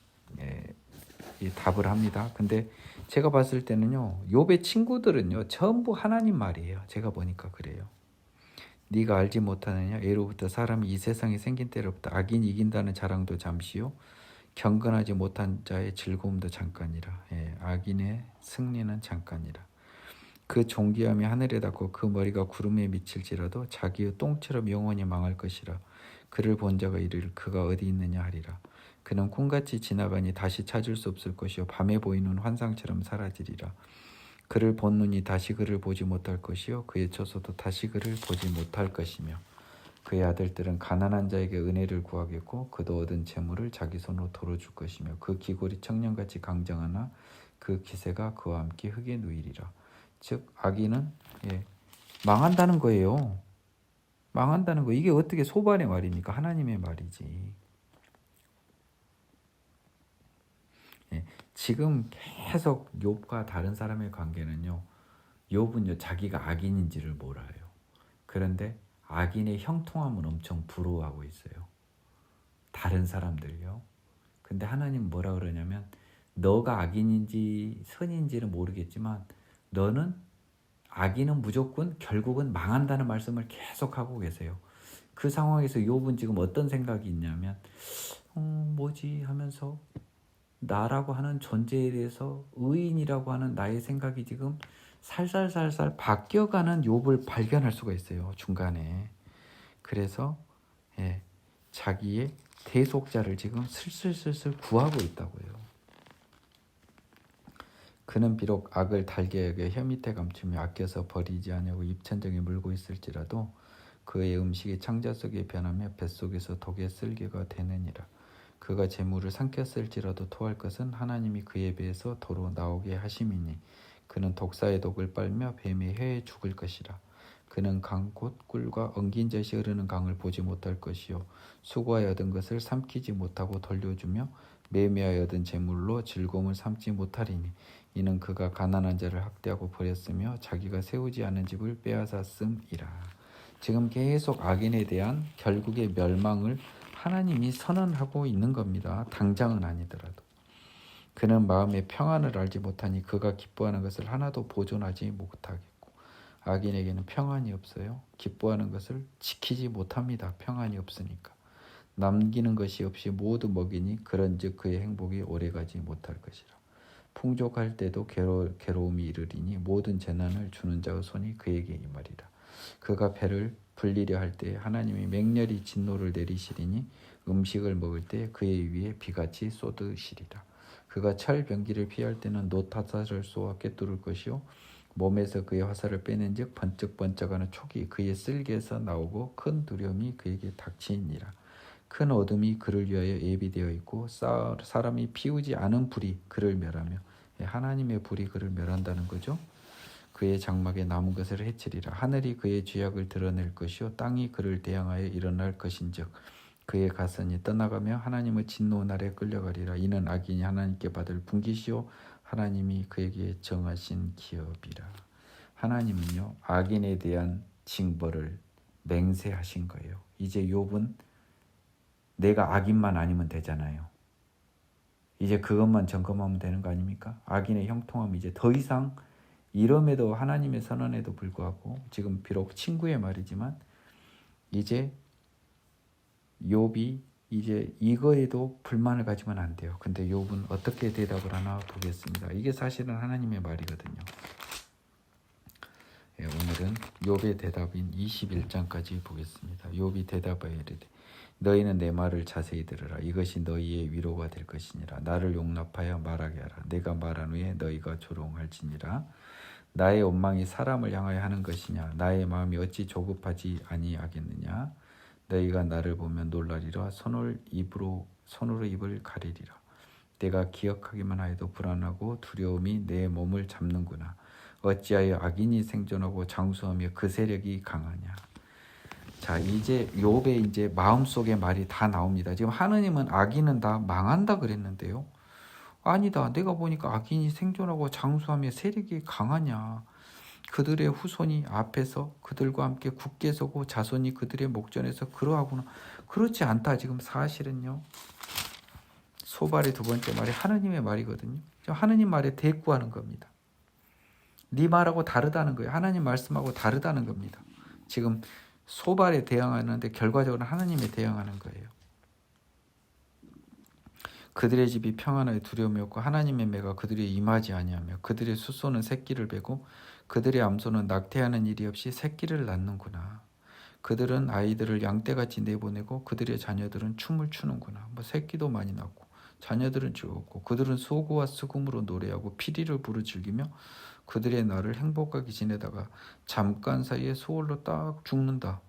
답을 합니다. 근데 제가 봤을 때는요, 욥의 친구들은요 전부 하나님 말이에요. 제가 보니까 그래요. 네가 알지 못하느냐? 예로부터 사람이 이 세상에 생긴 때로부터 악인이 이긴다는 자랑도 잠시요 경건하지 못한 자의 즐거움도 잠깐이라. 악인의 승리는 잠깐이라. 그 존귀함이 하늘에 닿고 그 머리가 구름에 미칠지라도 자기의 똥처럼 영원히 망할 것이라. 그를 본 자가 이르기를 그가 어디 있느냐 하리라. 그는 꿈같이 지나가니 다시 찾을 수 없을 것이요 밤에 보이는 환상처럼 사라지리라. 그를 본 눈이 다시 그를 보지 못할 것이요 그의 처소도 다시 그를 보지 못할 것이며 그의 아들들은 가난한 자에게 은혜를 구하겠고 그도 얻은 재물을 자기 손으로 돌어줄 것이며 그 기골이 청년같이 강정하나 그 기세가 그와 함께 흙에 누이리라. 즉 악인은 망한다는 거예요. 망한다는 거. 이게 어떻게 소발의 말입니까? 하나님의 말이지. 지금 계속 욥과 다른 사람의 관계는요. 욥은요 자기가 악인인지를 몰라요. 그런데 악인의 형통함은 엄청 부러워하고 있어요. 다른 사람들요. 근데 하나님 뭐라 그러냐면 너가 악인인지 선인지는 모르겠지만 너는 악인은 무조건 결국은 망한다는 말씀을 계속하고 계세요. 그 상황에서 욥은 지금 어떤 생각이 있냐면 뭐지 하면서 나라고 하는 존재에 대해서 의인이라고 하는 나의 생각이 지금 살살살살 바뀌어가는 욥을 발견할 수가 있어요. 중간에. 그래서 자기의 대속자를 지금 슬슬슬슬 구하고 있다고요. 그는 비록 악을 달게 여겨 혀 밑에 감추며 아껴서 버리지 아니하고 입천정에 물고 있을지라도 그의 음식이 창자 속에 변하며 뱃속에서 독의 쓸개가 되느니라. 그가 재물을 삼켰을지라도 토할 것은 하나님이 그의 배에서 도로 나오게 하심이니 그는 독사의 독을 빨며 뱀의 혀에 죽을 것이라. 그는 강 곧 꿀과 엉긴 젖이 흐르는 강을 보지 못할 것이요 수고하여 얻은 것을 삼키지 못하고 돌려주며 매매하여 얻은 재물로 즐거움을 삼지 못하리니 이는 그가 가난한 자를 학대하고 버렸으며 자기가 세우지 않은 집을 빼앗았음이라. 지금 계속 악인에 대한 결국의 멸망을 하나님이 선언하고 있는 겁니다. 당장은 아니더라도. 그는 마음의 평안을 알지 못하니 그가 기뻐하는 것을 하나도 보존하지 못하겠고 악인에게는 평안이 없어요. 기뻐하는 것을 지키지 못합니다. 평안이 없으니까. 남기는 것이 없이 모두 먹이니 그런즉 그의 행복이 오래가지 못할 것이라. 풍족할 때도 괴로움이 이르리니 모든 재난을 주는 자의 손이 그에게 임하리라. 그가 배를 불리려 할 때 하나님이 맹렬히 진노를 내리시리니 음식을 먹을 때 그의 위에 비같이 쏟으시리라. 그가 철 병기를 피할 때는 노타사를 쏘아 꿰뚫을 것이요 몸에서 그의 화살을 빼낸즉 번쩍번쩍하는 촉이 그의 쓸개에서 나오고 큰 두려움이 그에게 닥치니라. 큰 어둠이 그를 위하여 예비되어 있고 사람이 피우지 않은 불이 그를 멸하며 하나님의 불이 그를 멸한다는 거죠. 그의 장막에 남은 것을 해치리라. 하늘이 그의 죄악을 드러낼 것이요 땅이 그를 대항하여 일어날 것인즉 그의 가선이 떠나가며 하나님의 진노 날에 끌려가리라. 이는 악인이 하나님께 받을 분깃이요 하나님이 그에게 정하신 기업이라. 하나님은요 악인에 대한 징벌을 맹세하신 거예요. 이제 욥은 내가 악인만 아니면 되잖아요. 이제 그것만 점검하면 되는 거 아닙니까? 악인의 형통함이 이제 더 이상 이럼에도 하나님의 선언에도 불구하고 지금 비록 친구의 말이지만 이제 욥이 이제 이거에도 불만을 가지면 안 돼요. 근데 욥은 어떻게 대답을 하나 보겠습니다. 이게 사실은 하나님의 말이거든요. 오늘은 욥의 대답인 21장까지 보겠습니다. 욥이 대답하여 이르되 너희는 내 말을 자세히 들으라. 이것이 너희의 위로가 될 것이니라. 나를 용납하여 말하게 하라. 내가 말한 후에 너희가 조롱할지니라. 나의 원망이 사람을 향하여 하는 것이냐. 나의 마음이 어찌 조급하지 아니하겠느냐. 너희가 나를 보면 놀라리라. 손으로 입을 가리리라. 내가 기억하기만 하여도 불안하고 두려움이 내 몸을 잡는구나. 어찌하여 악인이 생존하고 장수하며 그 세력이 강하냐. 자, 이제 욥의 이제 마음속의 말이 다 나옵니다. 지금 하느님은 악인은 다 망한다 그랬는데요. 아니다. 내가 보니까 악인이 생존하고 장수하며 세력이 강하냐. 그들의 후손이 앞에서 그들과 함께 굳게 서고 자손이 그들의 목전에서 그러하구나. 그렇지 않다. 지금 사실은요. 소발의 두 번째 말이 하느님의 말이거든요. 하느님 말에 대꾸하는 겁니다. 네 말하고 다르다는 거예요. 하나님 말씀하고 다르다는 겁니다. 지금 소발에 대항하는데 결과적으로 하나님에 대항하는 거예요. 그들의 집이 평안하여 두려움이 없고 하나님의 매가 그들이 임하지 아니하며 그들의 숫소는 새끼를 베고 그들의 암소는 낙태하는 일이 없이 새끼를 낳는구나. 그들은 아이들을 양떼같이 내보내고 그들의 자녀들은 춤을 추는구나. 새끼도 많이 낳고 자녀들은 즐겁고 그들은 소고와 수금으로 노래하고 피리를 부르 즐기며 그들의 날을 행복하게 지내다가 잠깐 사이에 소홀로 딱 죽는다.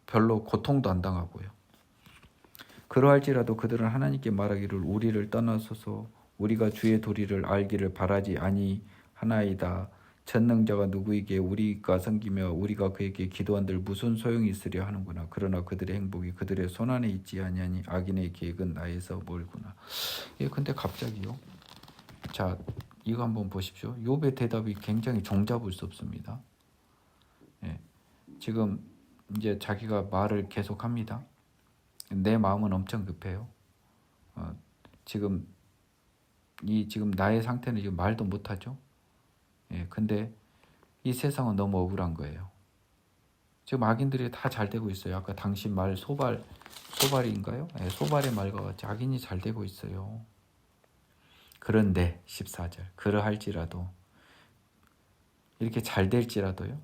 별로 고통도 안 당하고요. 그러할지라도 그들은 하나님께 말하기를 우리를 떠나소서 우리가 주의 도리를 알기를 바라지 아니하나이다. 전능자가 누구에게 우리가 섬기며 우리가 그에게 기도한들 무슨 소용이 있으려 하는구나. 그러나 그들의 행복이 그들의 손안에 있지 아니하니 악인의 계획은 나에서 멀구나. 근데 갑자기요. 자, 이거 한번 보십시오. 욥의 대답이 굉장히 종잡을 수 없습니다. 지금 이제 자기가 말을 계속합니다. 내 마음은 엄청 급해요. 지금 나의 상태는 지금 말도 못하죠. 근데 이 세상은 너무 억울한 거예요. 지금 악인들이 다 잘 되고 있어요. 아까 당신 말 소발인가요? 소발의 말과 같이 악인이 잘 되고 있어요. 그런데 14절 그러할지라도 이렇게 잘 될지라도요.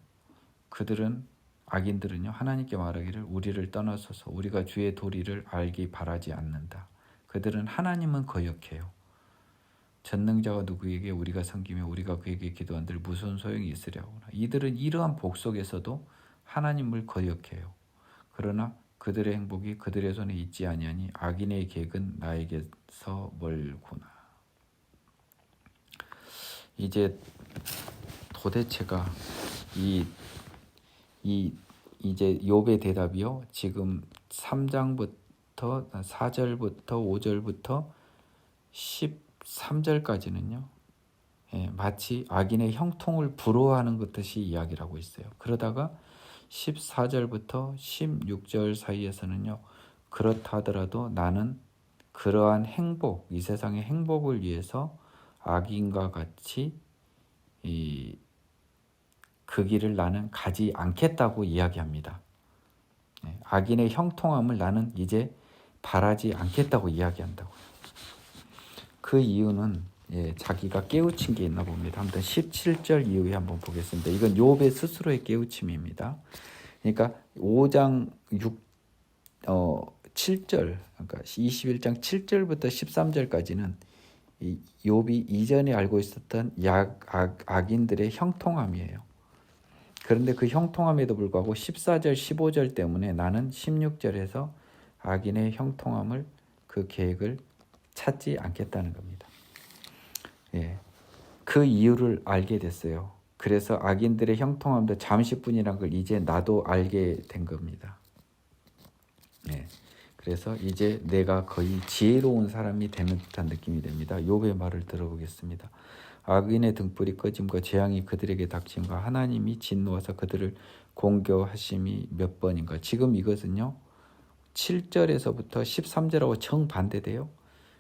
악인들은요 하나님께 말하기를 우리를 떠나소서 우리가 주의 도리를 알기 바라지 않는다. 그들은 하나님은 거역해요. 전능자가 누구에게 우리가 섬기며 우리가 그에게 기도한들 무슨 소용이 있으랴. 이들은 이러한 복 속에서도 하나님을 거역해요. 그러나 그들의 행복이 그들의 손에 있지 아니하니 악인의 계획은 나에게서 멀구나. 이제 도대체가 이제 욥의 대답이요. 지금 3장부터 4절부터 5절부터 13절까지는요. 마치 악인의 형통을 부러워하는 것 듯이 이야기를 하고 있어요. 그러다가 14절부터 16절 사이에서는요. 그렇다 하더라도 나는 그러한 행복, 이 세상의 행복을 위해서 악인과 같이 그 길을 나는 가지 않겠다고 이야기합니다. 악인의 형통함을 나는 이제 바라지 않겠다고 이야기한다고요. 그 이유는 자기가 깨우친 게 있나 봅니다. 한번 17절 이후에 한번 보겠습니다. 이건 욥의 스스로의 깨우침입니다. 그러니까 5장 7절, 그러니까 21장 7절부터 13절까지는 욥이 이전에 알고 있었던 악인들의 형통함이에요. 그런데 그 형통함에도 불구하고 14절, 15절 때문에 나는 16절에서 악인의 형통함을 그 계획을 찾지 않겠다는 겁니다. 그 이유를 알게 됐어요. 그래서 악인들의 형통함도 잠시뿐이라는 걸 이제 나도 알게 된 겁니다. 그래서 이제 내가 거의 지혜로운 사람이 되는 듯한 느낌이 됩니다. 욥의 말을 들어보겠습니다. 악인의 등불이 꺼짐과 재앙이 그들에게 닥침과 하나님이 진노하사 그들을 공교하심이 몇 번인가. 지금 이것은요 7절에서부터 13절하고 정반대돼요.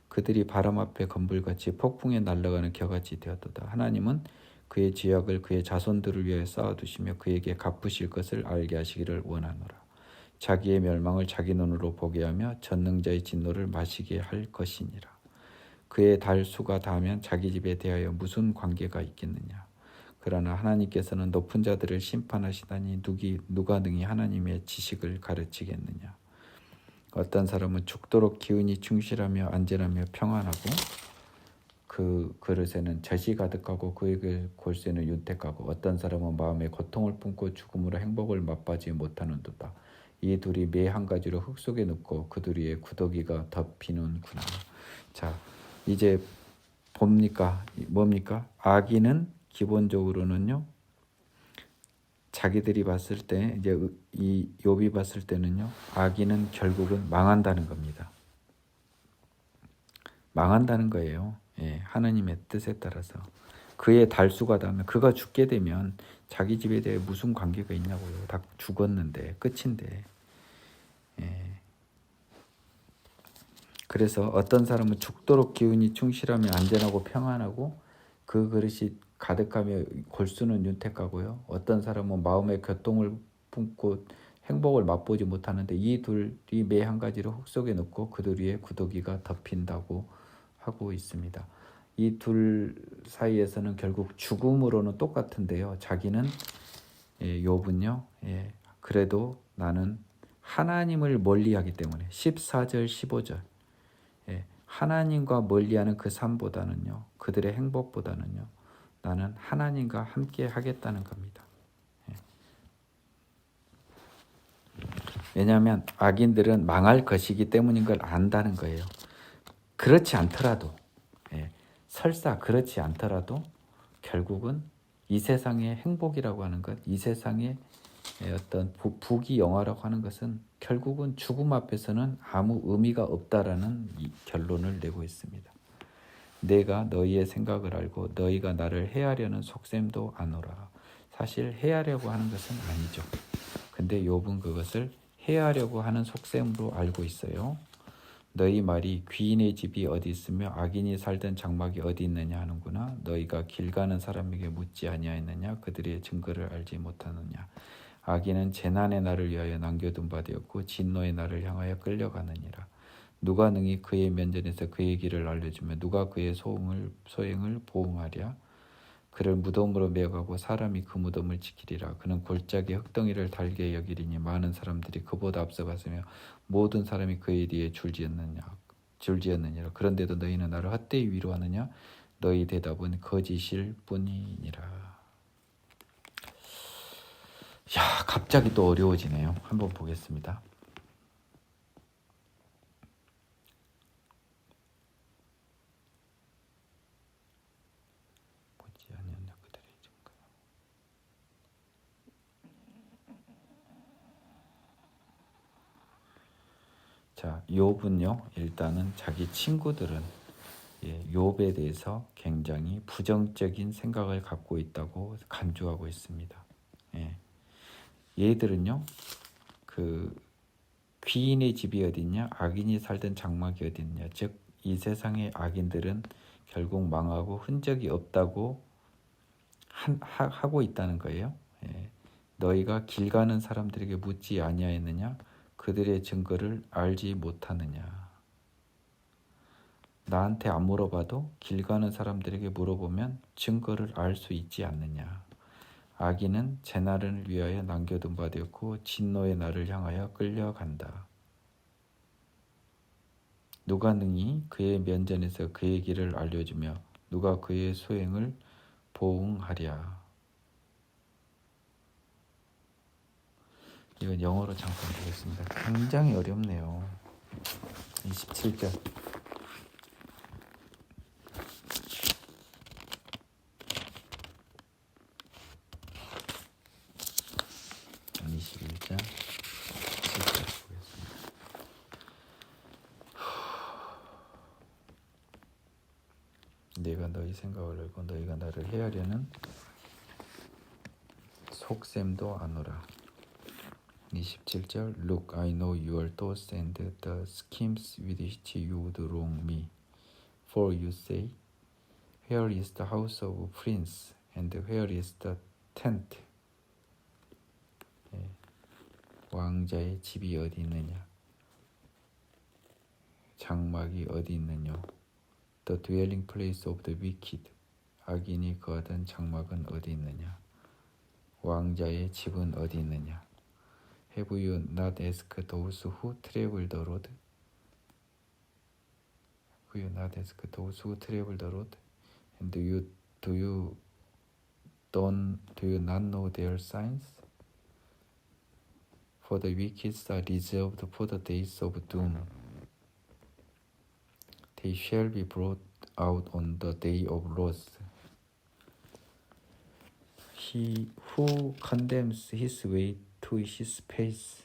그들이 바람 앞에 건불같이 폭풍에 날아가는 겨같이 되었도다. 하나님은 그의 죄악을 그의 자손들을 위하여 쌓아두시며 그에게 갚으실 것을 알게 하시기를 원하노라. 자기의 멸망을 자기 눈으로 보게 하며 전능자의 진노를 마시게 할 것이니라. 그의 달수가 닿으면 자기 집에 대하여 무슨 관계가 있겠느냐. 그러나 하나님께서는 높은 자들을 심판하시다니 누가 능히 하나님의 지식을 가르치겠느냐. 어떤 사람은 죽도록 기운이 충실하며 안전하며 평안하고 그 그릇에는 젖이 가득하고 그의 골수에는 윤택하고 어떤 사람은 마음에 고통을 품고 죽음으로 행복을 맛보지 못하는도다. 이 둘이 매 한 가지로 흙 속에 눕고 그 둘 위에 구더기가 덮이는구나. 자, 이제 뭡니까? 악인은 기본적으로는요. 자기들이 봤을 때 이제 이 욥이 봤을 때는요. 악인은 결국은 망한다는 겁니다. 망한다는 거예요. 하나님의 뜻에 따라서. 그의 달수가 닿으면 그가 죽게 되면 자기 집에 대해 무슨 관계가 있냐고요. 다 죽었는데 끝인데. 그래서 어떤 사람은 죽도록 기운이 충실하며 안전하고 평안하고 그 그릇이 가득하며 골수는 윤택하고요. 어떤 사람은 마음의 교통을 품고 행복을 맛보지 못하는데 이 둘이 매 한 가지를 흙 속에 넣고 그들 위에 구더기가 덮인다고 하고 있습니다. 이 둘 사이에서는 결국 죽음으로는 똑같은데요. 자기는 욥은요. 그래도 나는 하나님을 멀리하기 때문에 14절 15절 하나님과 멀리하는 그 삶보다는요. 그들의 행복보다는요. 나는 하나님과 함께 하겠다는 겁니다. 왜냐하면 악인들은 망할 것이기 때문인 걸 안다는 거예요. 그렇지 않더라도 설사 그렇지 않더라도 결국은 이 세상의 행복이라고 하는 것, 이 세상의 어떤 부귀 영화라고 하는 것은 결국은 죽음 앞에서는 아무 의미가 없다라는 이 결론을 내고 있습니다. 내가 너희의 생각을 알고 너희가 나를 해하려는 속셈도 아노라. 사실 해하려고 하는 것은 아니죠. 근데 욥은 그것을 해하려고 하는 속셈으로 알고 있어요. 너희 말이 귀인의 집이 어디 있으며 악인이 살던 장막이 어디 있느냐 하는구나. 너희가 길 가는 사람에게 묻지 아니하였느냐. 그들의 증거를 알지 못하느냐. 악인은 재난의 날을 위하여 남겨둔 바 되었고 진노의 날을 향하여 끌려가느니라. 누가 능히 그의 면전에서 그의 길을 알려주며 누가 그의 소행을 보응하랴. 그를 무덤으로 메어가고 사람이 그 무덤을 지키리라. 그는 골짜기 흙덩이를 달게 여기리니 많은 사람들이 그보다 앞서갔으며 모든 사람이 그에 대해 줄지었느니라. 그런데도 너희는 나를 헛되이 위로하느냐. 너희 대답은 거짓일 뿐이니라. 야, 갑자기 또 어려워지네요. 한번 보겠습니다. 보지 아니하냐 그들의 증거. 자, 욥은요. 일단은 자기 친구들은 욥에 대해서 굉장히 부정적인 생각을 갖고 있다고 간주하고 있습니다. 얘들은요. 그 귀인의 집이 어딨냐, 악인이 살던 장막이 어딨냐. 즉 이 세상의 악인들은 결국 망하고 흔적이 없다고 하고 있다는 거예요. 너희가 길 가는 사람들에게 묻지 아니하였느냐. 그들의 증거를 알지 못하느냐. 나한테 안 물어봐도 길 가는 사람들에게 물어보면 증거를 알 수 있지 않느냐. 악인은 재날을 위하여 남겨둔 바 되었고 진노의 날을 향하여 끌려간다. 누가 능히 그의 면전에서 그의 길을 알려주며 누가 그의 소행을 보응하랴. 이건 영어로 잠깐 보겠습니다. 굉장히 어렵네요. 27절. 내가 너희 생각을 알고 너희가 나를 헤아려는 속셈도 아노라. 27절. Look, I know your thoughts and the schemes with which you would wrong me. For you say, Where is the house of prince, and where is the tent? 왕자의 집이 어디 있느냐? 장막이 어디 있느냐? The dwelling place of the wicked. 악인이 거하던 장막은 어디 있느냐? 왕자의 집은 어디 있느냐? Have you not asked those who travel the road? Have you not asked those who travel the road? And do you not know their signs? For the wicked are reserved for the days of doom. They shall be brought out on the day of wrath. He who condemns his way to his face,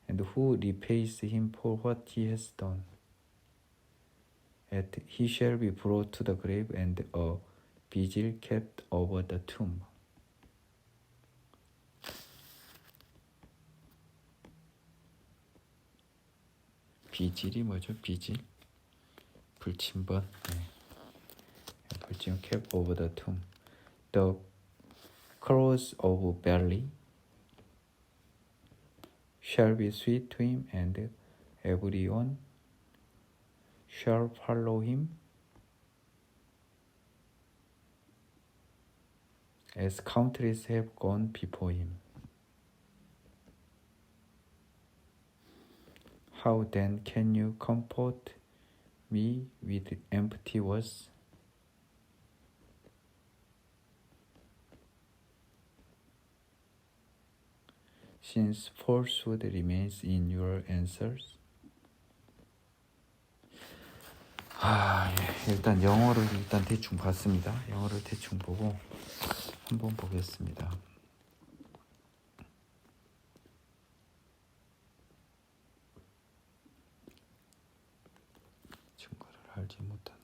and who repays him for what he has done. And he shall be brought to the grave, and a vigil kept over the tomb. 비질이 뭐죠? 비질? 불침번. 불침 kept over the tomb. The crows of barley shall be sweet to him, and everyone shall follow him as countries have gone before him. How then can you comfort me with empty words? Since falsehood remains in your answers. 일단 영어를 대충 봤습니다. 영어를 대충 보고 한번 보겠습니다. 증거를 알지 못하느냐.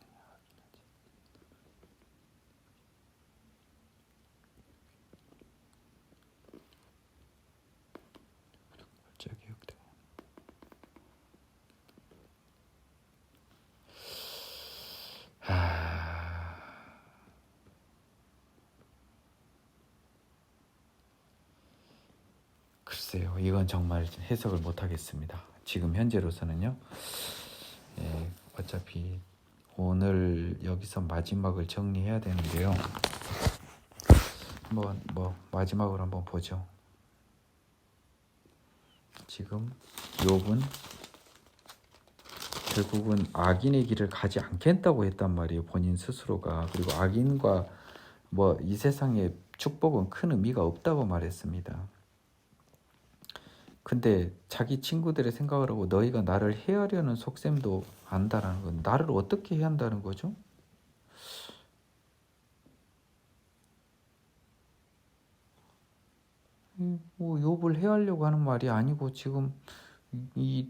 글쎄요, 이건 정말 해석을 못 하겠습니다. 지금 현재로서는요. 어차피 오늘 여기서 마지막을 정리해야 되는데요. 뭐 마지막으로 한번 보죠. 지금 욥은 결국은 악인의 길을 가지 않겠다고 했단 말이에요. 본인 스스로가. 그리고 악인과 뭐 이 세상에 축복은 큰 의미가 없다고 말했습니다. 근데 자기 친구들의 생각을 하고 너희가 나를 해하려는 속셈도 안다라는 건 나를 어떻게 해한다는 거죠? 뭐 욥을 해하려고 하는 말이 아니고 지금 이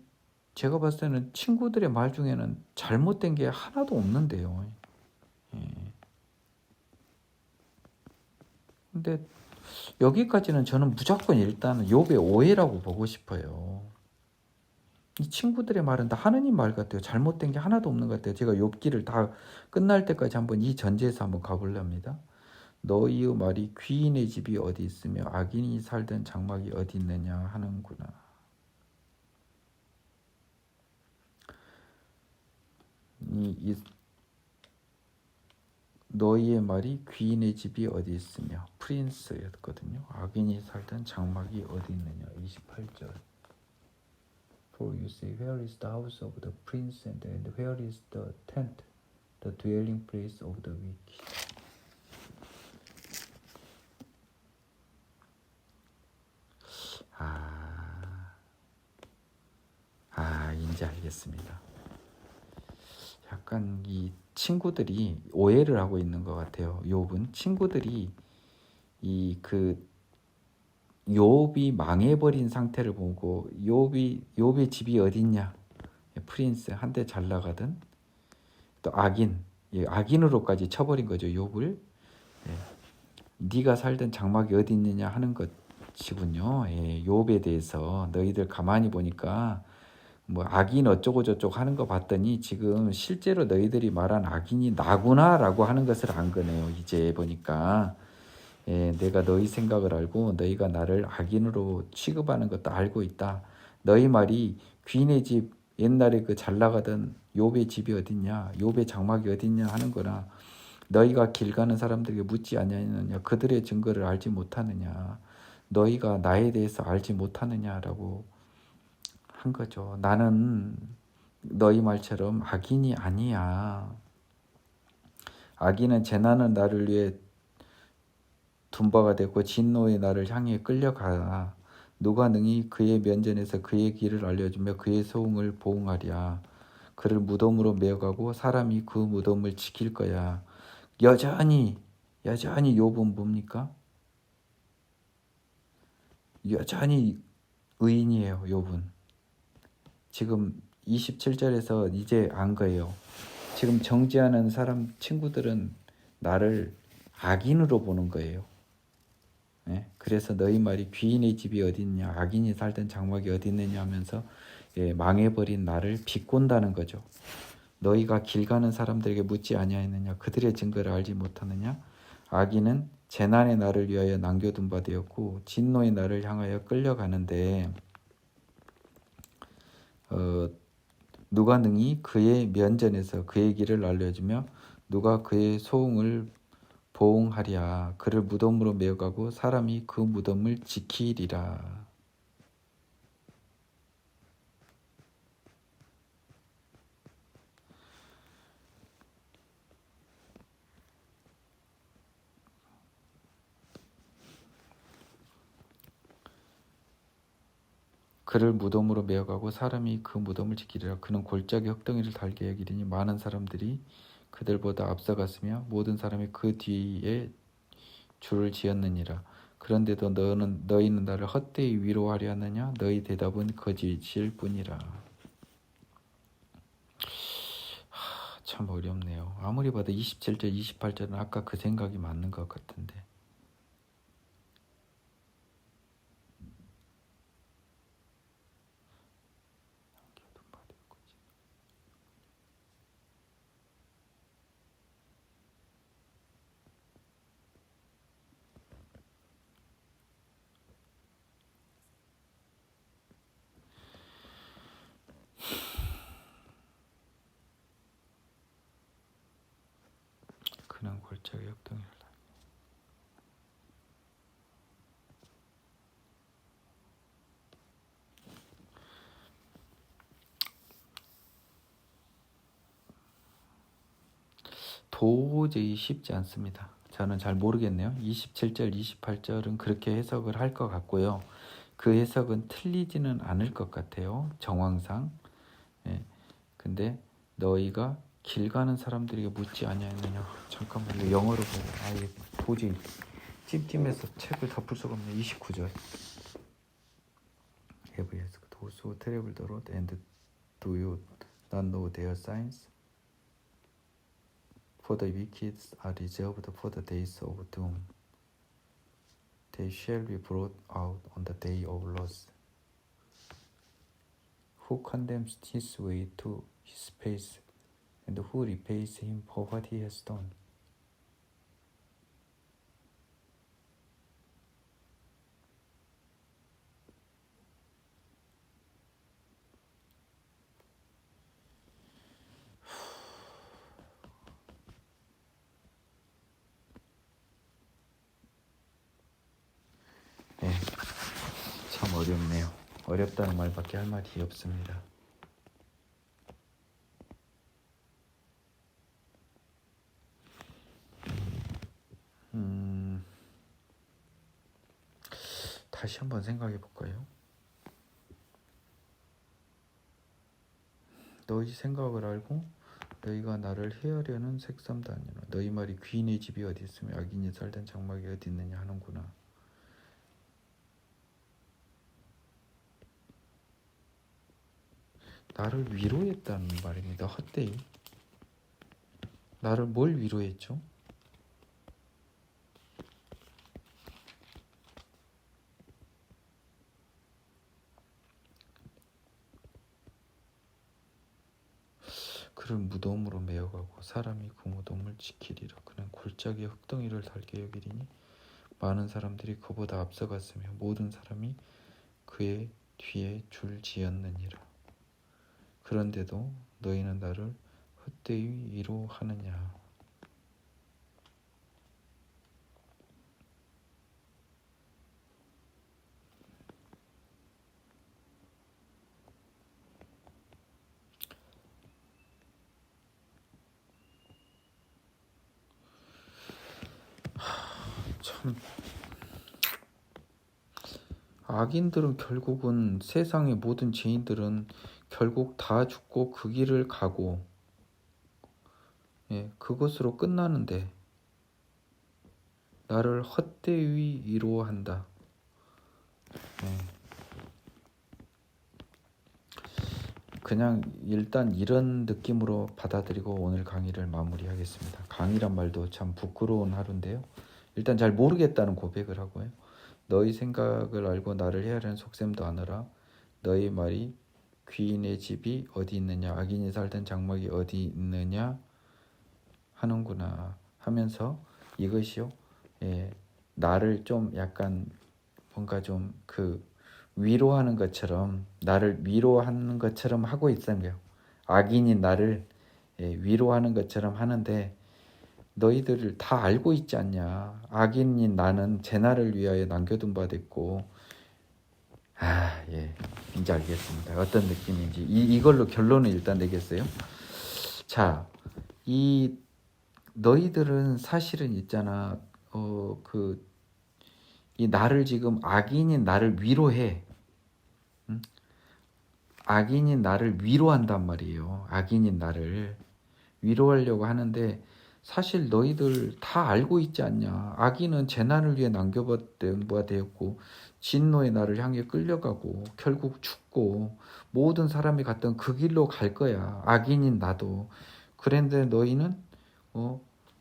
제가 봤을 때는 친구들의 말 중에는 잘못된 게 하나도 없는데요. 근데 여기까지는 저는 무조건 일단 욥의 오해라고 보고 싶어요. 이 친구들의 말은 다 하느님 말 같아요. 잘못된 게 하나도 없는 것 같아요. 제가 욥기를 다 끝날 때까지 한번 이 전제에서 한번 가보렵니다. 너희의 말이 귀인의 집이 어디 있으며 악인이 살던 장막이 어디 있느냐 하는구나. 너희의 말이 귀인의 집이 어디 있으며 프린스였거든요. 악인이 살던 장막이 어디 있느냐. 28절. For you say, where is the house of the prince and where is the tent, the dwelling place of the wicked? 이제 알겠습니다. 약간 이 친구들이 오해를 하고 있는 것 같아요. 욥은 친구들이 욥이 망해버린 상태를 보고 욥의 집이 어딨냐, 프린스 한때 잘 나가던 또 악인으로까지 쳐버린 거죠. 욥을. 네가 살던 장막이 어디 있느냐 하는 것이군요. 욥에 대해서 너희들 가만히 보니까 뭐 악인 어쩌고 저쩌고 하는 거 봤더니 지금 실제로 너희들이 말한 악인이 나구나라고 하는 것을 안 거네요. 이제 보니까 내가 너희 생각을 알고 너희가 나를 악인으로 취급하는 것도 알고 있다. 너희 말이 귀인의 집, 옛날에 그 잘 나가던 욥의 집이 어딨냐, 욥의 장막이 어딨냐 하는 거나, 너희가 길 가는 사람들에게 묻지 아니하느냐, 그들의 증거를 알지 못하느냐, 너희가 나에 대해서 알지 못하느냐라고 한 거죠. 나는 너희 말처럼 악인이 아니야. 악인은 재난은 나를 위해 둔바가 되고 진노의 나를 향해 끌려가. 누가 능히 그의 면전에서 그의 길을 알려주며 그의 소응을 보응하랴. 그를 무덤으로 메어가고 사람이 그 무덤을 지킬 거야. 여전히 욥은 뭡니까? 여전히 의인이에요. 욥은. 지금 27절에서 이제 안 거예요. 지금 정죄하는 사람 친구들은 나를 악인으로 보는 거예요. 그래서 너희 말이 귀인의 집이 어디 있냐, 악인이 살던 장막이 어디 있느냐 하면서 망해버린 나를 비꼰다는 거죠. 너희가 길 가는 사람들에게 묻지 아니하였느냐, 그들의 증거를 알지 못하느냐. 악인은 재난의 나를 위하여 남겨둔 바 되었고 진노의 나를 향하여 끌려가는데 누가 능히 그의 면전에서 그의 길을 알려주며 누가 그의 소응을 보응하랴. 그를 무덤으로 메어가고 사람이 그 무덤을 지키리라. 그를 무덤으로 메어가고 사람이 그 무덤을 지키리라. 그는 골짜기 흙덩이를 달게 여기리니 많은 사람들이 그들보다 앞서갔으며 모든 사람이 그 뒤에 줄을 지었느니라. 그런데도 너희는 나를 헛되이 위로하려 하느냐? 너희 대답은 거짓일 뿐이라. 참 어렵네요. 아무리 봐도 27절, 28절은 아까 그 생각이 맞는 것 같은데. 골짜기 혁동이라. 도저히 쉽지 않습니다. 저는 잘 모르겠네요. 27절, 28절은 그렇게 해석을 할 것 같고요. 그 해석은 틀리지는 않을 것 같아요. 정황상. 예. 근데 너희가 길 가는 사람들에게 묻지 아니하였느냐. 잠깐만요. 영어로 보고 아예 도저히 찜찜해서 책을 덮을 수가 없네요. 29절. Have you asked those who travel the road and do you not know their signs? For the wicked are reserved for the days of doom. They shall be brought out on the day of loss. Who condemns his way to his face, and who repays him for what he has done? 네, 참 어렵네요. 어렵다는 말밖에 할 말이 없습니다. 다시 한번 생각해 볼까요? 너희 생각을 알고 너희가 나를 해하려는 색삼도 아니라 너희 말이 귀인의 집이 어디 있으며 악인이 살던 장막이 어디 있느냐 하는구나. 나를 위로했다는 말입니다. 헛되이. 나를 뭘 위로했죠? 그를 무덤으로 메어가고 사람이 그 무덤을 지키리라. 그는 골짜기에 흙덩이를 달게 여기리니 많은 사람들이 그보다 앞서갔으며 모든 사람이 그의 뒤에 줄지었느니라. 그런데도 너희는 나를 헛되이 위로하느냐. 참 악인들은 결국은 세상의 모든 죄인들은 결국 다 죽고 그 길을 가고 그것으로 끝나는데 나를 헛되이 위로한다. 그냥 일단 이런 느낌으로 받아들이고 오늘 강의를 마무리하겠습니다. 강의란 말도 참 부끄러운 하루인데요. 일단 잘 모르겠다는 고백을 하고요. 너희 생각을 알고 나를 헤아리는 속셈도 아느라 너희 말이 귀인의 집이 어디 있느냐 악인이 살던 장막이 어디 있느냐 하는구나 하면서 이것이요 나를 좀 약간 뭔가 좀 위로하는 것처럼 나를 위로하는 것처럼 하고 있어요. 악인이 나를 위로하는 것처럼 하는데 너희들을 다 알고 있지 않냐. 악인인 나는 재난을 위하여 남겨둔 바 됐고 이제 알겠습니다. 어떤 느낌인지 이걸로 결론을 일단 내겠어요. 자, 이 너희들은 사실은 있잖아. 이 나를 지금 악인인 나를 위로해. 응? 악인인 나를 위로한단 말이에요. 악인인 나를 위로하려고 하는데 사실 너희들 다 알고 있지 않냐. 악인은 재난을 위해 남겨봤던 바 되었고 진노의 나를 향해 끌려가고 결국 죽고 모든 사람이 갔던 그 길로 갈 거야. 악인인 나도. 그런데 너희는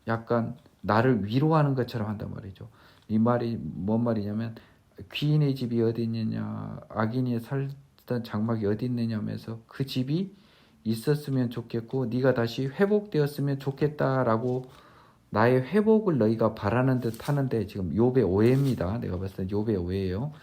약간 나를 위로하는 것처럼 한단 말이죠. 이 말이 뭔 말이냐면 귀인의 집이 어디 있느냐 악인이 살던 장막이 어디 있느냐 하면서 그 집이 있었으면 좋겠고 네가 다시 회복되었으면 좋겠다라고 나의 회복을 너희가 바라는 듯 하는데 지금 욥의 오해입니다. 내가 봤을 때 욥의 오해예요.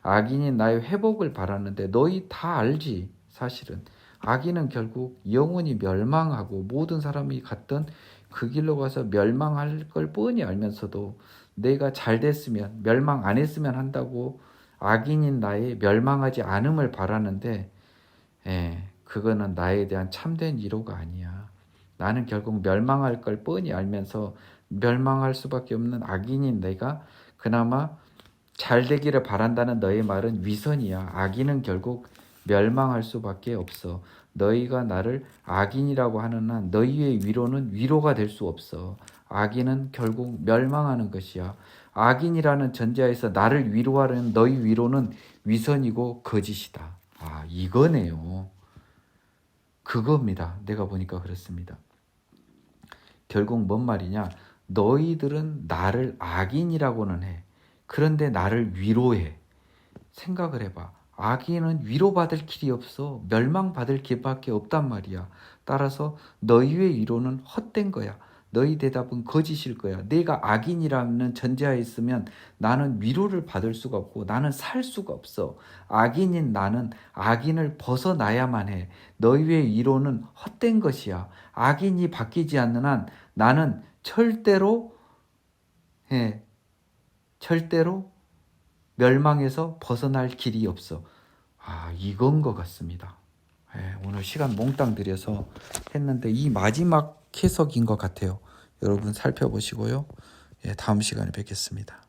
악인이 나의 회복을 바라는데 너희 다 알지. 사실은 악인은 결국 영원히 멸망하고 모든 사람이 갔던 그 길로 가서 멸망할 걸 뻔히 알면서도 내가 잘 됐으면, 멸망 안 했으면 한다고 악인인 나의 멸망하지 않음을 바라는데, 그거는 나에 대한 참된 위로가 아니야. 나는 결국 멸망할 걸 뻔히 알면서 멸망할 수밖에 없는 악인인 내가 그나마 잘 되기를 바란다는 너의 말은 위선이야. 악인은 결국 멸망할 수밖에 없어. 너희가 나를 악인이라고 하는 한 너희의 위로는 위로가 될 수 없어. 악인은 결국 멸망하는 것이야. 악인이라는 전제하에서 나를 위로하려는 너희 위로는 위선이고 거짓이다. 아, 이거네요. 그겁니다. 내가 보니까 그렇습니다. 결국 뭔 말이냐? 너희들은 나를 악인이라고는 해. 그런데 나를 위로해. 생각을 해봐. 악인은 위로받을 길이 없어. 멸망받을 길밖에 없단 말이야. 따라서 너희의 위로는 헛된 거야. 너희 대답은 거짓일 거야. 내가 악인이라는 전제하에 있으면 나는 위로를 받을 수가 없고 나는 살 수가 없어. 악인인 나는 악인을 벗어나야만 해. 너희의 위로는 헛된 것이야. 악인이 바뀌지 않는 한 나는 절대로 멸망에서 벗어날 길이 없어. 아, 이건 것 같습니다. 오늘 시간 몽땅 들여서 했는데 이 마지막 해석인 것 같아요. 여러분 살펴보시고요. 다음 시간에 뵙겠습니다.